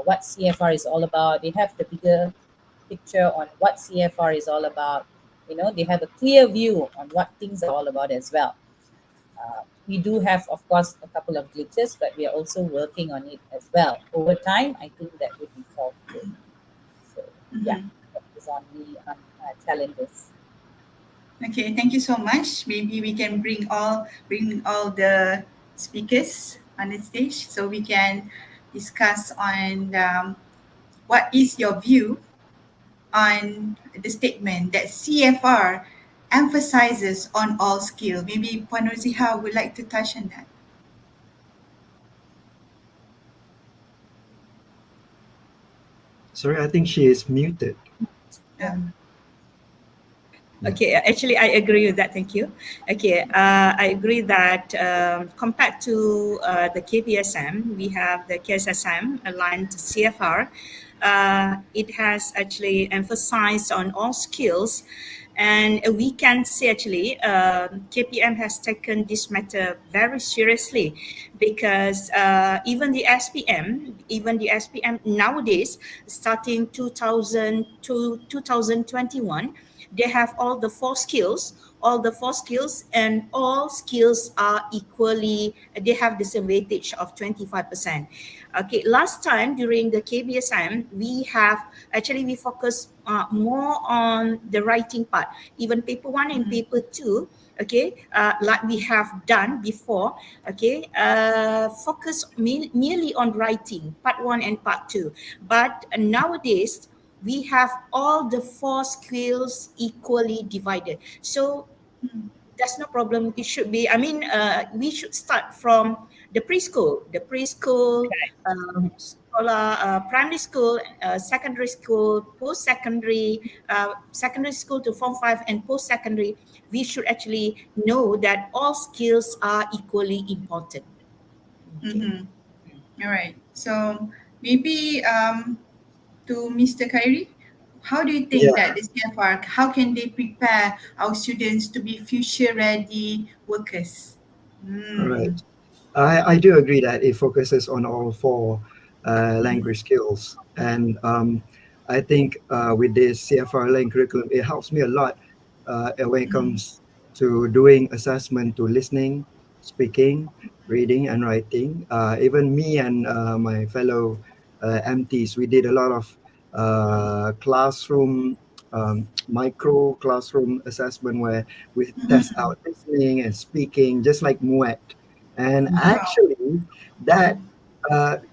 what CFR is all about. They have the bigger picture on what CFR is all about. They have a clear view on what things are all about as well. We do have, of course, a couple of glitches, but we are also working on it as well. Over time, I think that would be solved too. So, yeah, Mm-hmm. that is on the challenges. Okay, thank you so much. Maybe we can bring all the speakers on the stage so we can discuss on what is your view on the statement that CFR emphasizes on all skill. Maybe Puan Noziha would like to touch on that. Sorry, I think she is muted. Yeah. Um, Yeah. Okay, actually, I agree with that. Thank you. Okay, I agree that compared to the KPSM, we have the KSSM aligned CFR. It has actually emphasized on all skills, and we can say actually KPM has taken this matter very seriously, because even the SPM nowadays, starting 2000 to 2021, they have all the four skills, and all skills are equally, they have the same weightage of 25%. Okay, last time during the KBSM, we focus more on the writing part, even paper one and mhm, paper two. Okay, like we have done before. Okay, focus merely on writing part one and part two. But nowadays, we have all the four skills equally divided. So mhm, that's no problem. It should be, I mean, we should start from the preschool, sekolah, primary school, secondary school, post-secondary, secondary school to form 5 and post-secondary. We should actually know that all skills are equally important. Okay. mhm. All right. So maybe to Mr. Khairi, how do you think Yeah, that the CFR, how can they prepare our students to be future ready workers? right. Mm. I do agree that it focuses on all four Mm. language skills. And I think with this CFR learning curriculum, it helps me a lot when it Mm. comes to doing assessment to listening, speaking, reading, and writing. Even me and my fellow MTs, we did a lot of classroom, micro classroom assessment where we test Mhm. out listening and speaking, just like MUET. And Wow. actually, that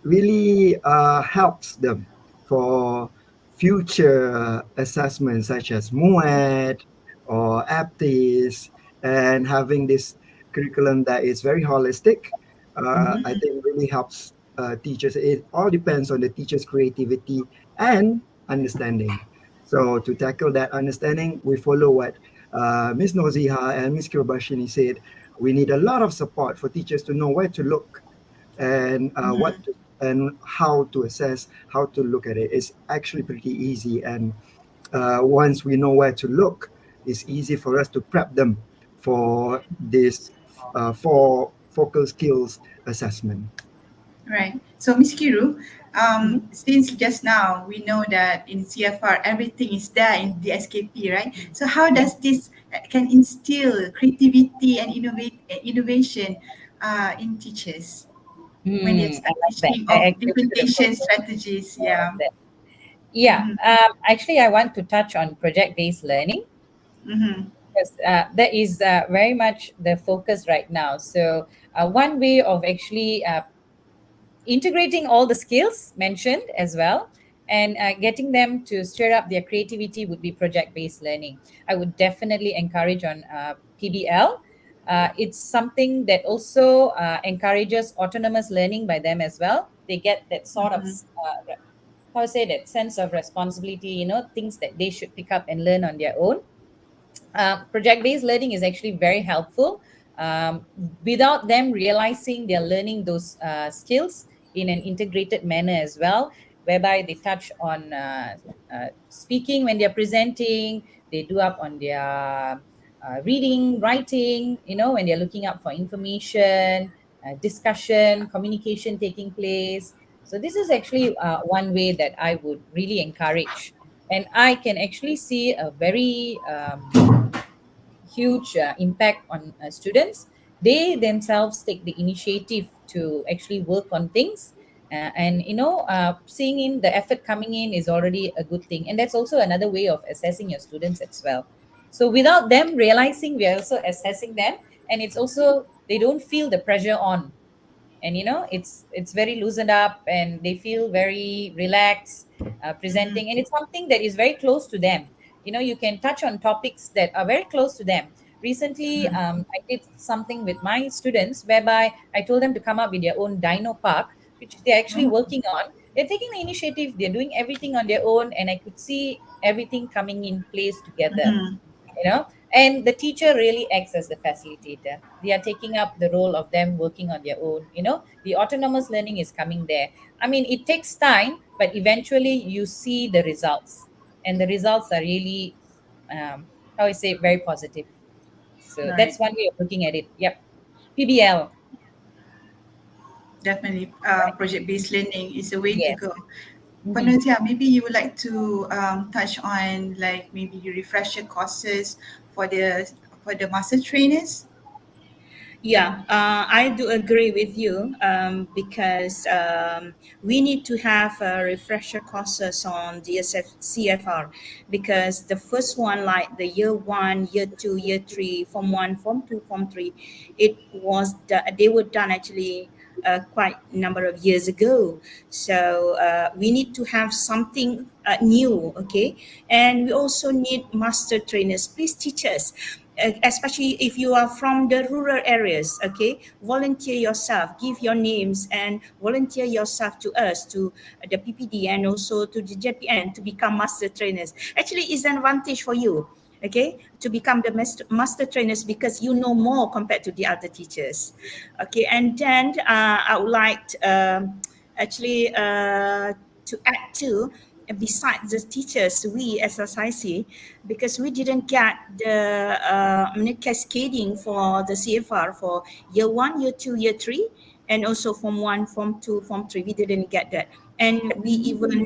really helps them for future assessments such as MUET or APTIS, and having this curriculum that is very holistic, I Mhm. think really helps teachers. It all depends on the teacher's creativity and understanding. So to tackle that understanding, we follow what Ms. Noziha and Ms. Kirbashini said. We need a lot of support for teachers to know where to look and Mm-hmm. and how to assess, how to look at it is actually pretty easy. And once we know where to look, it's easy for us to prep them for this for focal skills assessment. Right. So, Miss Kiru, Mhm. since just now we know that in CFR everything is there in the SKP, right? So, how Yeah. does this can instill creativity and innovation in teachers when they I start like that. teaching I of agree to the differentiation focus strategies? of Yeah. that. Yeah, Mm-hmm. actually, I want to touch on project-based learning Mm-hmm. because that is very much the focus right now. So, one way of actually integrating all the skills mentioned as well and getting them to stir up their creativity would be project-based learning. I would definitely encourage on PBL. It's something that also encourages autonomous learning by them as well. They get that sort of Mm-hmm. how to say, that sense of responsibility, things that they should pick up and learn on their own. Project-based learning is actually very helpful. um, Without them realizing they're learning those skills in an integrated manner as well, whereby they touch on speaking when they're presenting, they do up on their reading, writing, when they're looking up for information, discussion, communication taking place. So this is actually one way that I would really encourage, and I can actually see a very huge impact on students. They themselves take the initiative to actually work on things, and seeing in the effort coming in is already a good thing, and that's also another way of assessing your students as well. So without them realizing, we are also assessing them, and it's also they don't feel the pressure on, and it's very loosened up and they feel very relaxed Mm-hmm. presenting, and it's something that is very close to them. You can touch on topics that are very close to them. Recently, I did something with my students whereby I told them to come up with their own dino park, which they're actually Oh. working on. They're taking the initiative, they're doing everything on their own, and I could see everything coming in place together. Mm-hmm. And the teacher really acts as the facilitator. They are taking up the role of them working on their own. The autonomous learning is coming there. I mean, it takes time, but eventually you see the results, and the results are really how I say, very positive. So Right. that's one way of looking at it. Yep. PBL. Definitely, Right. project-based learning is a way to Yes. go. Mm-hmm. Panozia, maybe you would like to touch on like maybe your refresher courses for the master trainers. Yeah, I do agree with you because we need to have a refresher courses on CFR because the first one, like the year one, year two, year three, form one, form two, form three, they were done actually quite a number of years ago. So we need to have something new, okay? And we also need master trainers. Please teach us, especially if you are from the rural areas, okay, volunteer yourself, give your names and volunteer yourself to us, to the PPD and also to the JPN to become master trainers. Actually, it's an advantage for you, okay, to become the master trainers because you know more compared to the other teachers. Okay, and then I would like actually to add to, besides the teachers, we as SIC, because we didn't get the cascading for the CFR for year one, year two, year three, and also form one, form two, form three. We didn't get that, and we even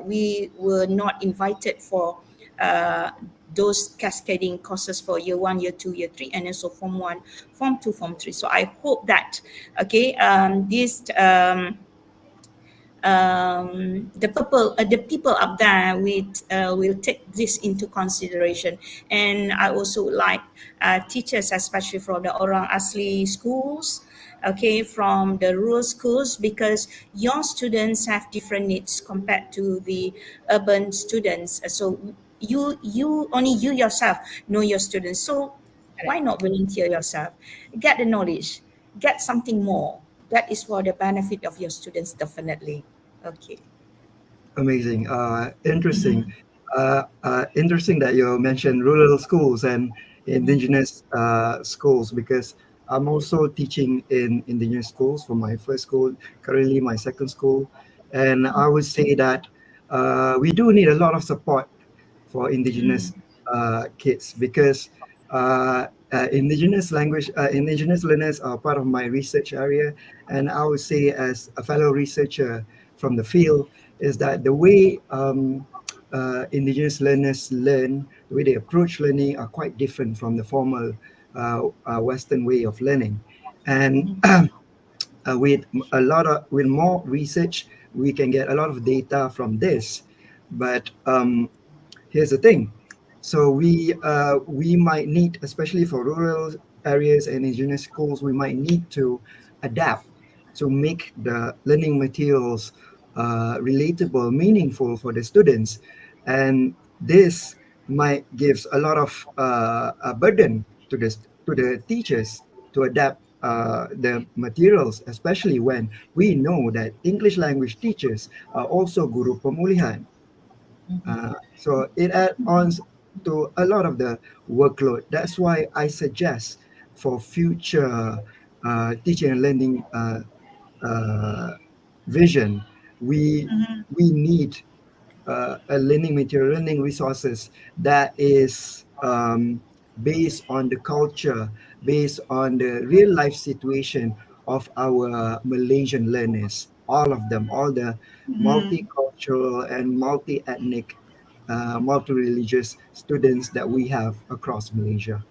we were not invited for uh, those cascading courses for year one, year two, year three, and also form one, form two, form three. So I hope that, okay, this the people up there will take this into consideration. And I also would like teachers, especially from the orang asli schools, okay, from the rural schools, because your students have different needs compared to the urban students. So you only you yourself know your students, so why Correct. not volunteer yourself, get the knowledge, get something more. That is for the benefit of your students, definitely. Okay. Amazing. Interesting. Mm-hmm. Interesting that you mentioned rural schools and Mm-hmm. indigenous schools because I'm also teaching in indigenous schools for my first school, currently my second school. And I would say that we do need a lot of support for indigenous kids because indigenous learners are part of my research area. And I would say, as a fellow researcher from the field, is that the way indigenous learners learn, the way they approach learning are quite different from the formal Western way of learning. And with with more research, we can get a lot of data from this. But here's the thing. So we might need, especially for rural areas and indigenous schools, we might need to adapt to make the learning materials relatable, meaningful for the students, and this might gives a lot of a burden to the teachers to adapt the materials, especially when we know that English language teachers are also guru pemulihan. So it adds on to a lot of the workload. That's why I suggest for future teaching and learning uh, vision, we need a learning material, learning resources that is based on the culture, based on the real life situation of our Malaysian learners. All of them, all the multicultural and multi-ethnic, multi-religious students that we have across Malaysia.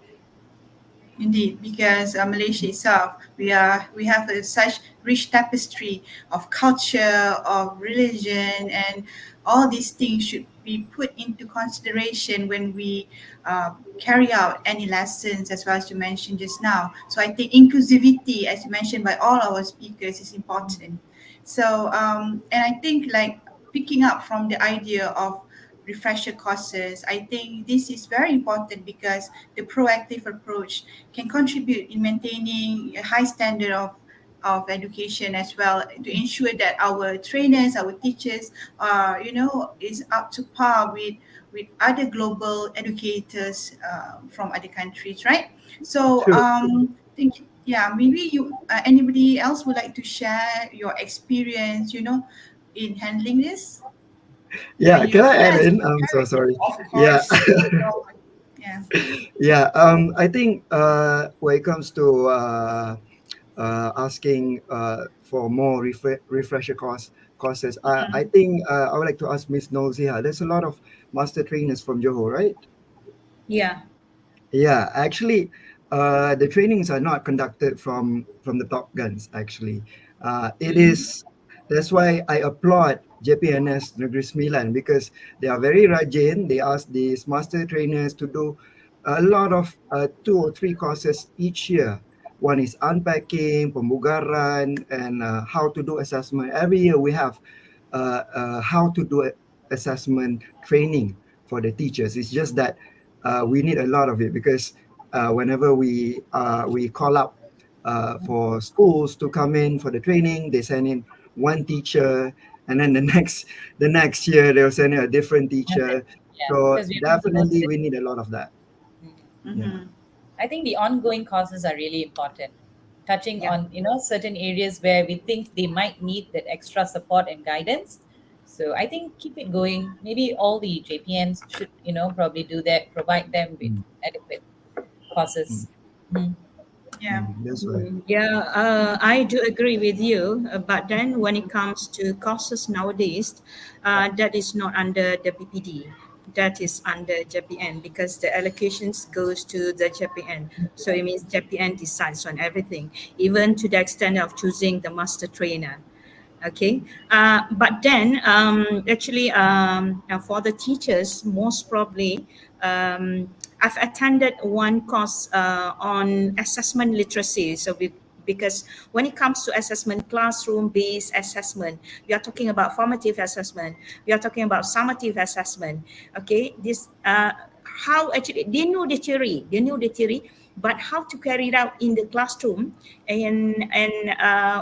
Indeed, because Malaysia itself, we have such rich tapestry of culture, of religion, and all these things should be put into consideration when we carry out any lessons, as well as you mentioned just now. So I think inclusivity, as you mentioned by all our speakers, is important. So and I think like picking up from the idea of refresher courses, I think this is very important because the proactive approach can contribute in maintaining a high standard of education as well to ensure that our trainers, our teachers are, is up to par with other global educators from other countries, right? So True. think yeah, maybe you anybody else would like to share your experience, in handling this when Yeah, you can I add yes, in? I'm so sorry. of Yeah. course. So, yeah. Yeah, I think when it comes to asking for more refresher courses, I think I would like to ask Miss Nolziha. There's a lot of master trainers from Johor, right? Yeah. Yeah, actually, the trainings are not conducted from the top guns. Actually, it is that's why I applaud JPNS Negeri Sembilan because they are very rajin. They ask these master trainers to do a lot of 2 or 3 courses each year. One is unpacking, pembugaran, and how to do assessment. Every year we have how to do assessment training for the teachers. It's just that we need a lot of it because whenever we call up for schools to come in for the training, they send in one teacher, and then the next year they'll send in a different teacher. Yeah, So because we have to go to definitely the. we need a lot of that. Mhm. Yeah. Mm-hmm. I think the ongoing causes are really important, touching Yeah. on certain areas where we think they might need that extra support and guidance. So I think keep it going. Maybe all the JPNs should probably do that, provide them with Mm, adequate mm, courses. Mm. Yeah. that's right. Yeah, I do agree with you. But then when it comes to courses nowadays, Yeah. that is not under the BPD. That is under JPN because the allocations goes to the JPN. So it means JPN decides on everything, even to the extent of choosing the master trainer. Okay, but then actually for the teachers, most probably I've attended one course on assessment literacy. So because when it comes to assessment, classroom based assessment, we are talking about formative assessment, we are talking about summative assessment. Okay, this how actually they know the theory, but how to carry it out in the classroom, and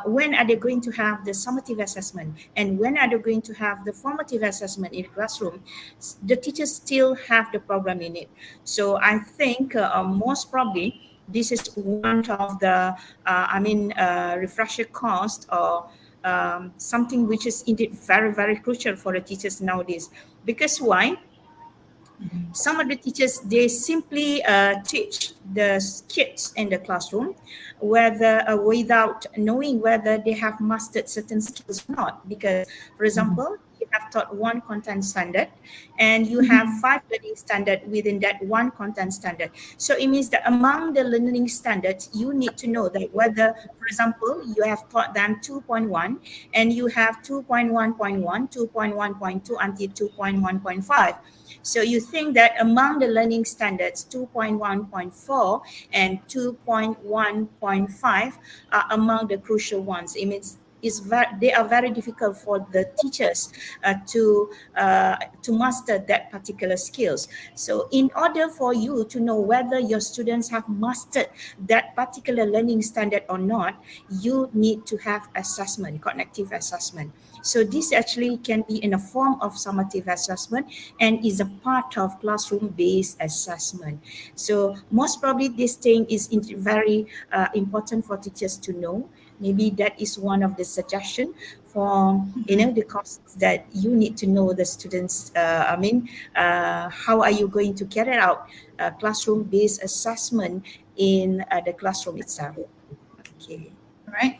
when are they going to have the summative assessment, and when are they going to have the formative assessment in the classroom. The teachers still have the problem in it. So I think most probably this is one of the, refresher cost or something which is indeed very, very crucial for the teachers nowadays. Because why? Some of the teachers, they simply teach the kids in the classroom whether without knowing whether they have mastered certain skills or not. Because, for example, you have taught one content standard and you have five learning standard within that one content standard. So it means that among the learning standards, you need to know that whether, for example, you have taught them 2.1 and you have 2.1.1, 2.1.2 until 2.1.5. So you think that among the learning standards, 2.1.4 and 2.1.5 are among the crucial ones. It means they are very difficult for the teachers to master that particular skills. So in order for you to know whether your students have mastered that particular learning standard or not, you need to have assessment, cognitive assessment. So this actually can be in a form of summative assessment and is a part of classroom-based assessment. So most probably this thing is very important for teachers to know. Maybe that is one of the suggestion for the courses that you need to know the students. How are you going to carry out classroom-based assessment in the classroom itself? Okay. All right.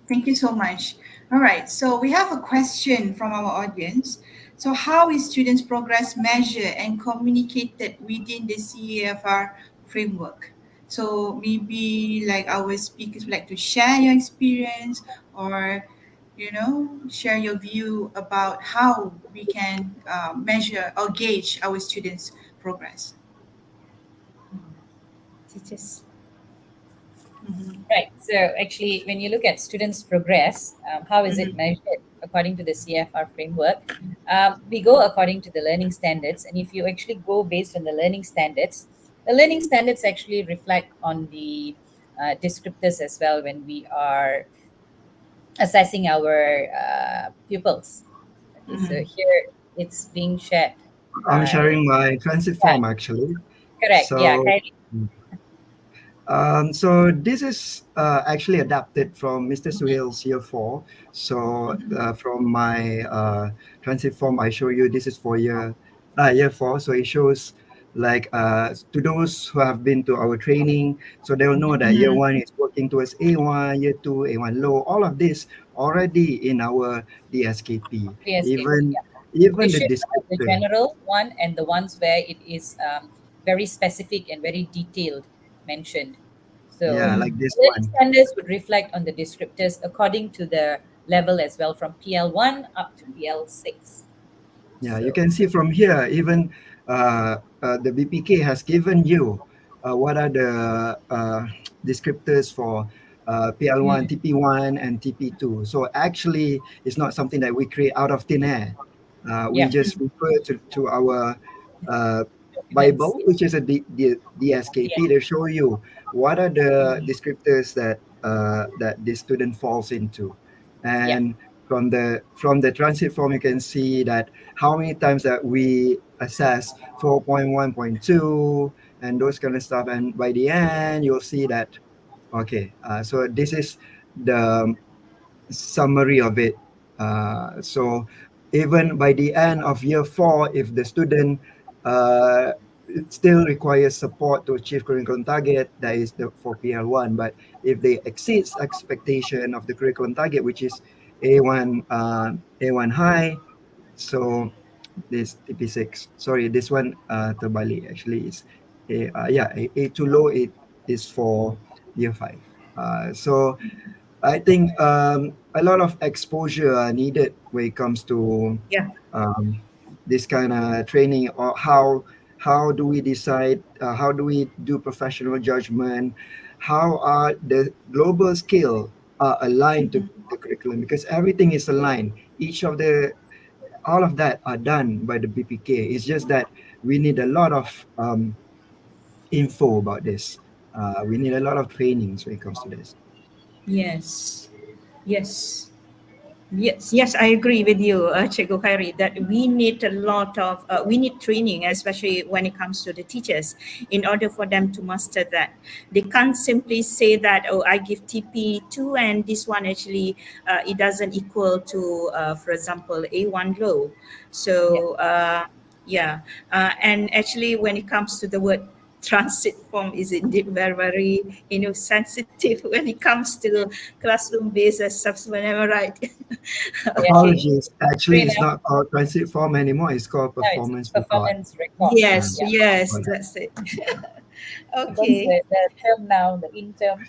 Thank you so much. All right. So we have a question from our audience. So how is students' progress measured and communicated within the CEFR framework? So maybe like our speakers would like to share your experience or, share your view about how we can measure or gauge our students' progress. Teachers. Right. So actually, when you look at students' progress, how is it Mhm. measured according to the CFR framework? We go according to the learning standards, and if you actually go based on the learning standards actually reflect on the descriptors as well when we are assessing our pupils. Okay, so Mhm. here it's being shared I'm by, sharing my transit yeah, form actually. correct, yeah, So correct. So this is actually adapted from Mr. Suhail's year four. So from my transit form, I show you this is for year four. So it shows like to those who have been to our training, so they will know that year Mhm. one is working towards A1, year two A1 low. All of this already in our DSKP. PSKP, Even yeah. They even the should have the descriptor. general one and the ones where it is very specific and very detailed mentioned. Yeah, So like this learning one. standards would reflect on the descriptors according to the level as well, from PL1 up to PL6. Yeah, you So can see from here, even the BPK has given you what are the descriptors for PL1, mm, TP1, and TP2. So actually, it's not something that we create out of thin air. We yeah, just refer to our uh, documents. Bible, which is a DSKP. Yeah, They show you what are the descriptors that the student falls into, yeah, and from the transit form, you can see that how many times that we assess 4.1.2 and those kind of stuff. And by the end, you'll see that, okay, so this is the summary of it. So even by the end of year four, if the student uh, it still requires support to achieve curriculum target, that is for PL1. But if they exceed expectation of the curriculum target, which is A1 A1 high, so this TP6. Sorry, this one terbalik actually is A2 low. It is for year five. So I think a lot of exposure are needed when it comes to Yeah. um, this kind of training, or how do we decide, how do we do professional judgment, how are the global scale aligned to the curriculum, because everything is aligned. Each of the all of that are done by the BPK. It's just that we need a lot of info about this. We need a lot of trainings when it comes to this. Yes. Yes. Yes, yes, I agree with you, Cikgu Khairi, that we need a lot of, we need training, especially when it comes to the teachers, in order for them to master that. They can't simply say that, oh, I give TP2 and this one actually, it doesn't equal to, for example, A1 low. Yeah, So, yeah, and actually when it comes to the word transit form is indeed very, very, sensitive when it comes to classroom-based assessment, am I right? yeah. Okay. Apologies. Actually, Fair it's enough. not called transit form anymore. It's called No, it's performance report. performance record. Yes, Um, Yeah, yes, but, that's it. that's Okay. the term now, the in term.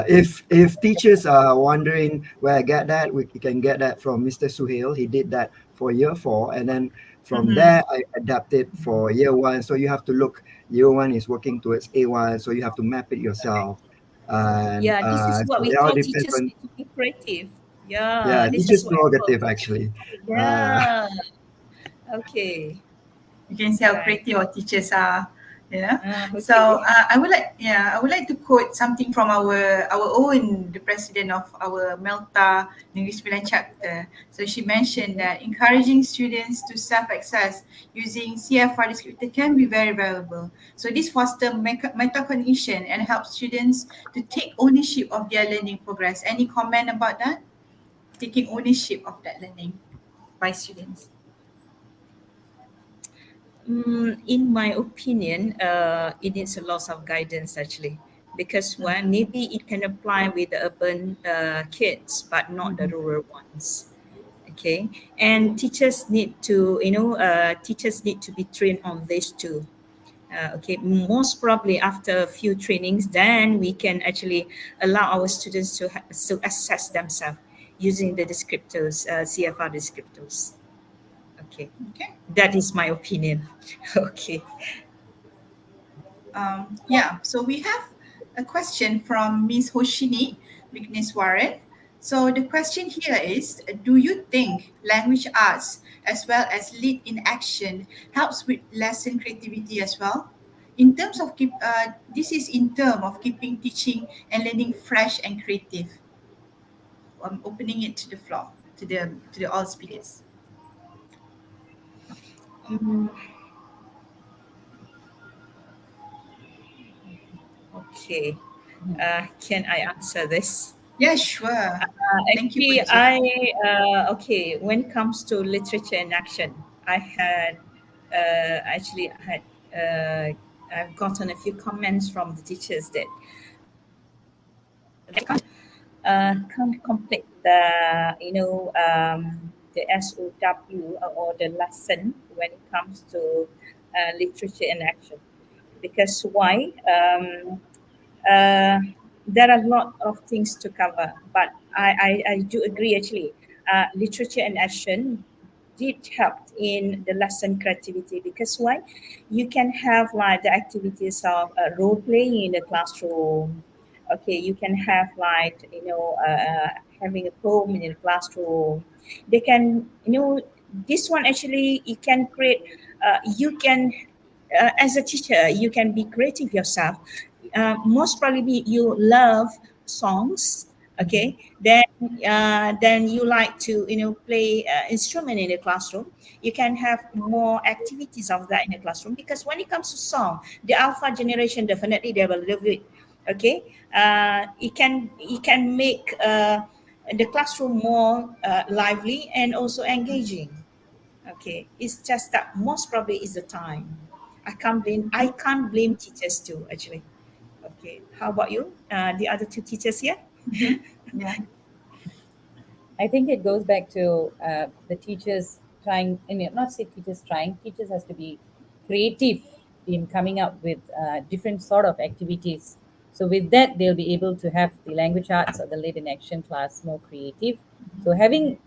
if teachers are wondering where I get that, we can get that from Mr. Suhail. He did that for year four, and then from Mm-hmm. there I adapted for year one. So you have to look. Year one is working towards A1, so you have to map it yourself, and Yeah, this is what so we it all call depends teachers on, need to be creative. Yeah, yeah, this is teachers what we call prerogative teachers. actually. Uh, Yeah. Okay. You can see All how right. creative our teachers are. So Okay. I would like to quote something from our own the president of our Melta Negeri Sembilan chapter. So she mentioned that encouraging students to self-access using CFR descriptor can be very valuable. So this foster metacognition and helps students to take ownership of their learning progress. Any comment about that? Taking ownership of that learning by students. In my opinion, it needs a lot of guidance actually, because one, maybe it can apply with the urban kids, but not the rural ones. Okay, and teachers need to, teachers need to be trained on this too. Okay, most probably after a few trainings, then we can actually allow our students to assess themselves using the descriptors, CFR descriptors. Okay, Okay. that is my opinion. Okay. Yeah, so we have a question from Ms. Hoshini Vigneswaran. So the question here is, do you think language arts as well as lead in action helps with lesson creativity as well? In terms of this is in term of keeping teaching and learning fresh and creative. I'm opening it to the floor, to the all speakers. Mm, okay. Can I answer this? Yeah, sure. Thank you for Actually, the chance. okay. When it comes to literature and action, I had actually I had I've gotten a few comments from the teachers that can't complete the SOW or the lesson when it comes to literature and action. Because why? Uh, there are a lot of things to cover, but I do agree actually. Literature and action did help in the lesson creativity, because why? You can have like the activities of role playing in the classroom. Okay, you can have like having a poem in the classroom. They can, this one actually you can create. You can as a teacher, you can be creative yourself. Most probably, you love songs. Okay, then you like to play instrument in the classroom. You can have more activities of that in the classroom, because when it comes to song, the alpha generation definitely they will love it. Okay, it can make the classroom more lively and also engaging. Okay, it's just that most probably is the time. I can't blame teachers too actually. Okay, how about you? The other two teachers here? Yeah. I think it goes back to the teachers trying, and not say teachers trying, teachers has to be creative in coming up with different sort of activities. So with that, they'll be able to have the language arts or the lead in action class more creative. So having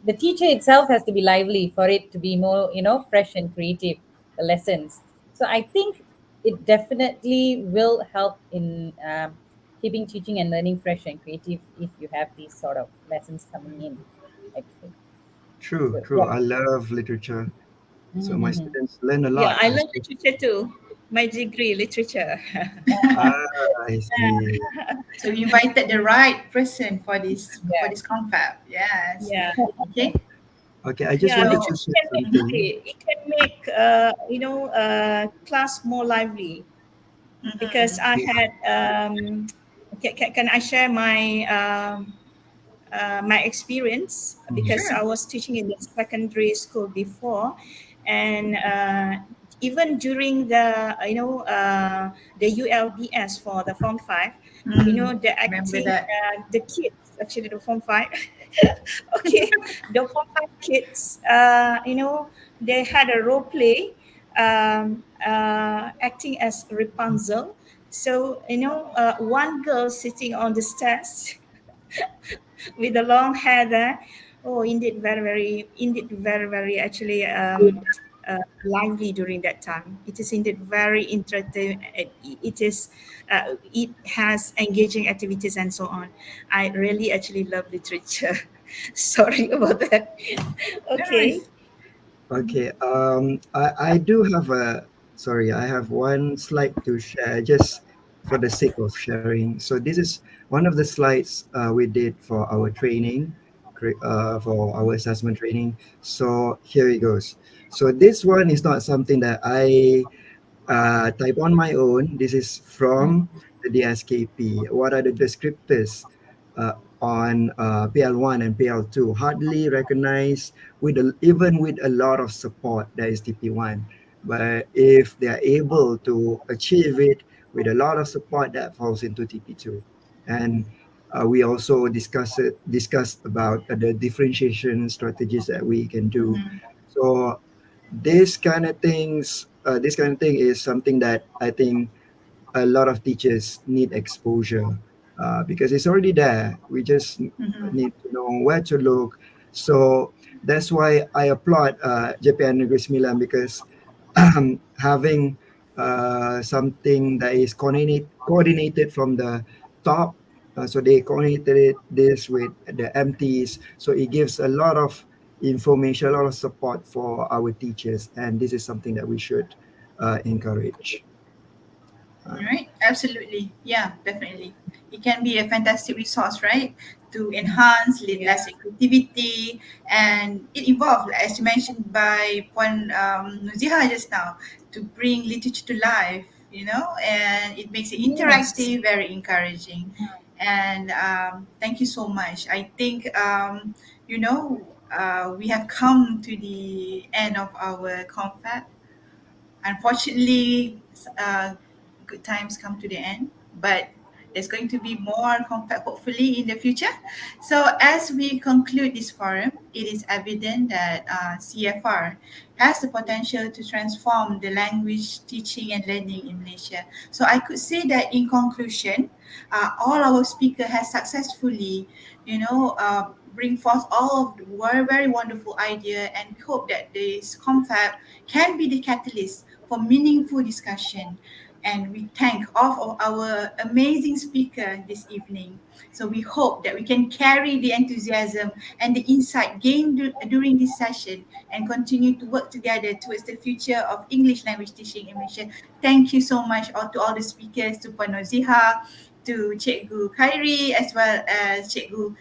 the teacher itself has to be lively for it to be more, fresh and creative, the lessons. So I think it definitely will help in keeping teaching and learning fresh and creative if you have these sort of lessons coming in, actually. True, So true. yeah. I love literature, so my Mm-hmm. students learn a Yeah, lot I love also. literature too. my degree literature. Ah, I see. So we invited the right person for Yeah. this confab. Yes. Yeah. Okay. Okay, I just Yeah, wanted which So to it share can make something. it can make class more lively, because mhm. I Yeah. had can I share my my experience, Mhm. because I Sure. was teaching in the secondary school before, and even during the ULBS for the Form 5, Mm. the Remember acting, that. the kids, actually the Form 5, okay, the Form 5 kids, they had a role play, acting as Rapunzel. So one girl sitting on the stairs with the long hair there. Oh, indeed, very, actually lively during that time. It is indeed very interesting. It has engaging activities and so on. I really actually love literature. Sorry about that. No Okay. worries. Okay. I do have a sorry. I have one slide to share just for the sake of sharing. So this is one of the slides we did for our training, for our assessment training. So here it goes. So this one is not something that I type on my own. This is from the DSKP. What are the descriptors on PL1 and PL2? Hardly recognized even with a lot of support, that is TP1. But if they are able to achieve it with a lot of support, that falls into TP2. And we also discussed about the differentiation strategies that we can do. Mhm. So this kind of thing is something that I think a lot of teachers need exposure because it's already there. We just Mhm. need to know where to look. So that's why I applaud JPN Negeri Sembilan, because having something that is coordinated from the top. So they this with the MTs. So it gives a lot of information, a lot of support for our teachers, and this is something that we should encourage. Uh, Right, absolutely. Yeah, definitely. It can be a fantastic resource, right? To enhance Yeah. lesson creativity, and it evolved, as you mentioned by Puan Nuziha just now, to bring literature to life, and it makes it Yes. interactive, very encouraging. And thank you so much. I think, we have come to the end of our confab. Unfortunately, good times come to the end, but there's going to be more conflict hopefully in the future. So, as we conclude this forum, it is evident that CFR has the potential to transform the language teaching and learning in Malaysia. So, I could say that in conclusion, all our speaker has successfully, bring forth all of the very, very wonderful idea, and we hope that this confab can be the catalyst for meaningful discussion. And we thank all of our amazing speaker this evening. So we hope that we can carry the enthusiasm and the insight gained during this session and continue to work together towards the future of English language teaching in Malaysia. Thank you so much to all the speakers, to Puan Noziha, to Cikgu Khairi, as well as Cikgu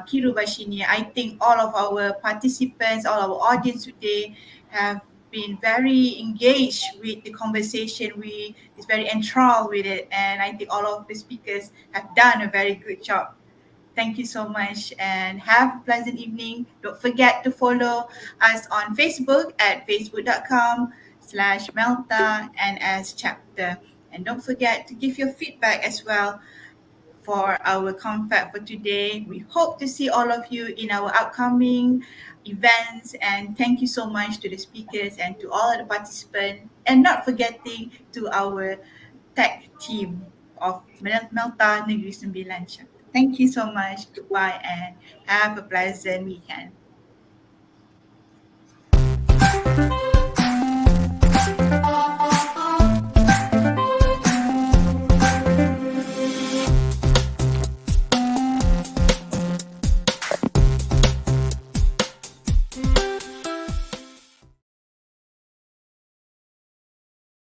Kiru Bashini. I think all of our participants, all our audience today have been very engaged with the conversation. We is very enthralled with it, and I think all of the speakers have done a very good job. Thank you so much and have a pleasant evening. Don't forget to follow us on Facebook at facebook.com/Melta and as chapter. And don't forget to give your feedback as well for our confab for today. We hope to see all of you in our upcoming events. And thank you so much to the speakers and to all of the participants. And not forgetting to our tech team of Melta Negeri Sembilan Chapter. Thank you so much. Goodbye and have a pleasant weekend.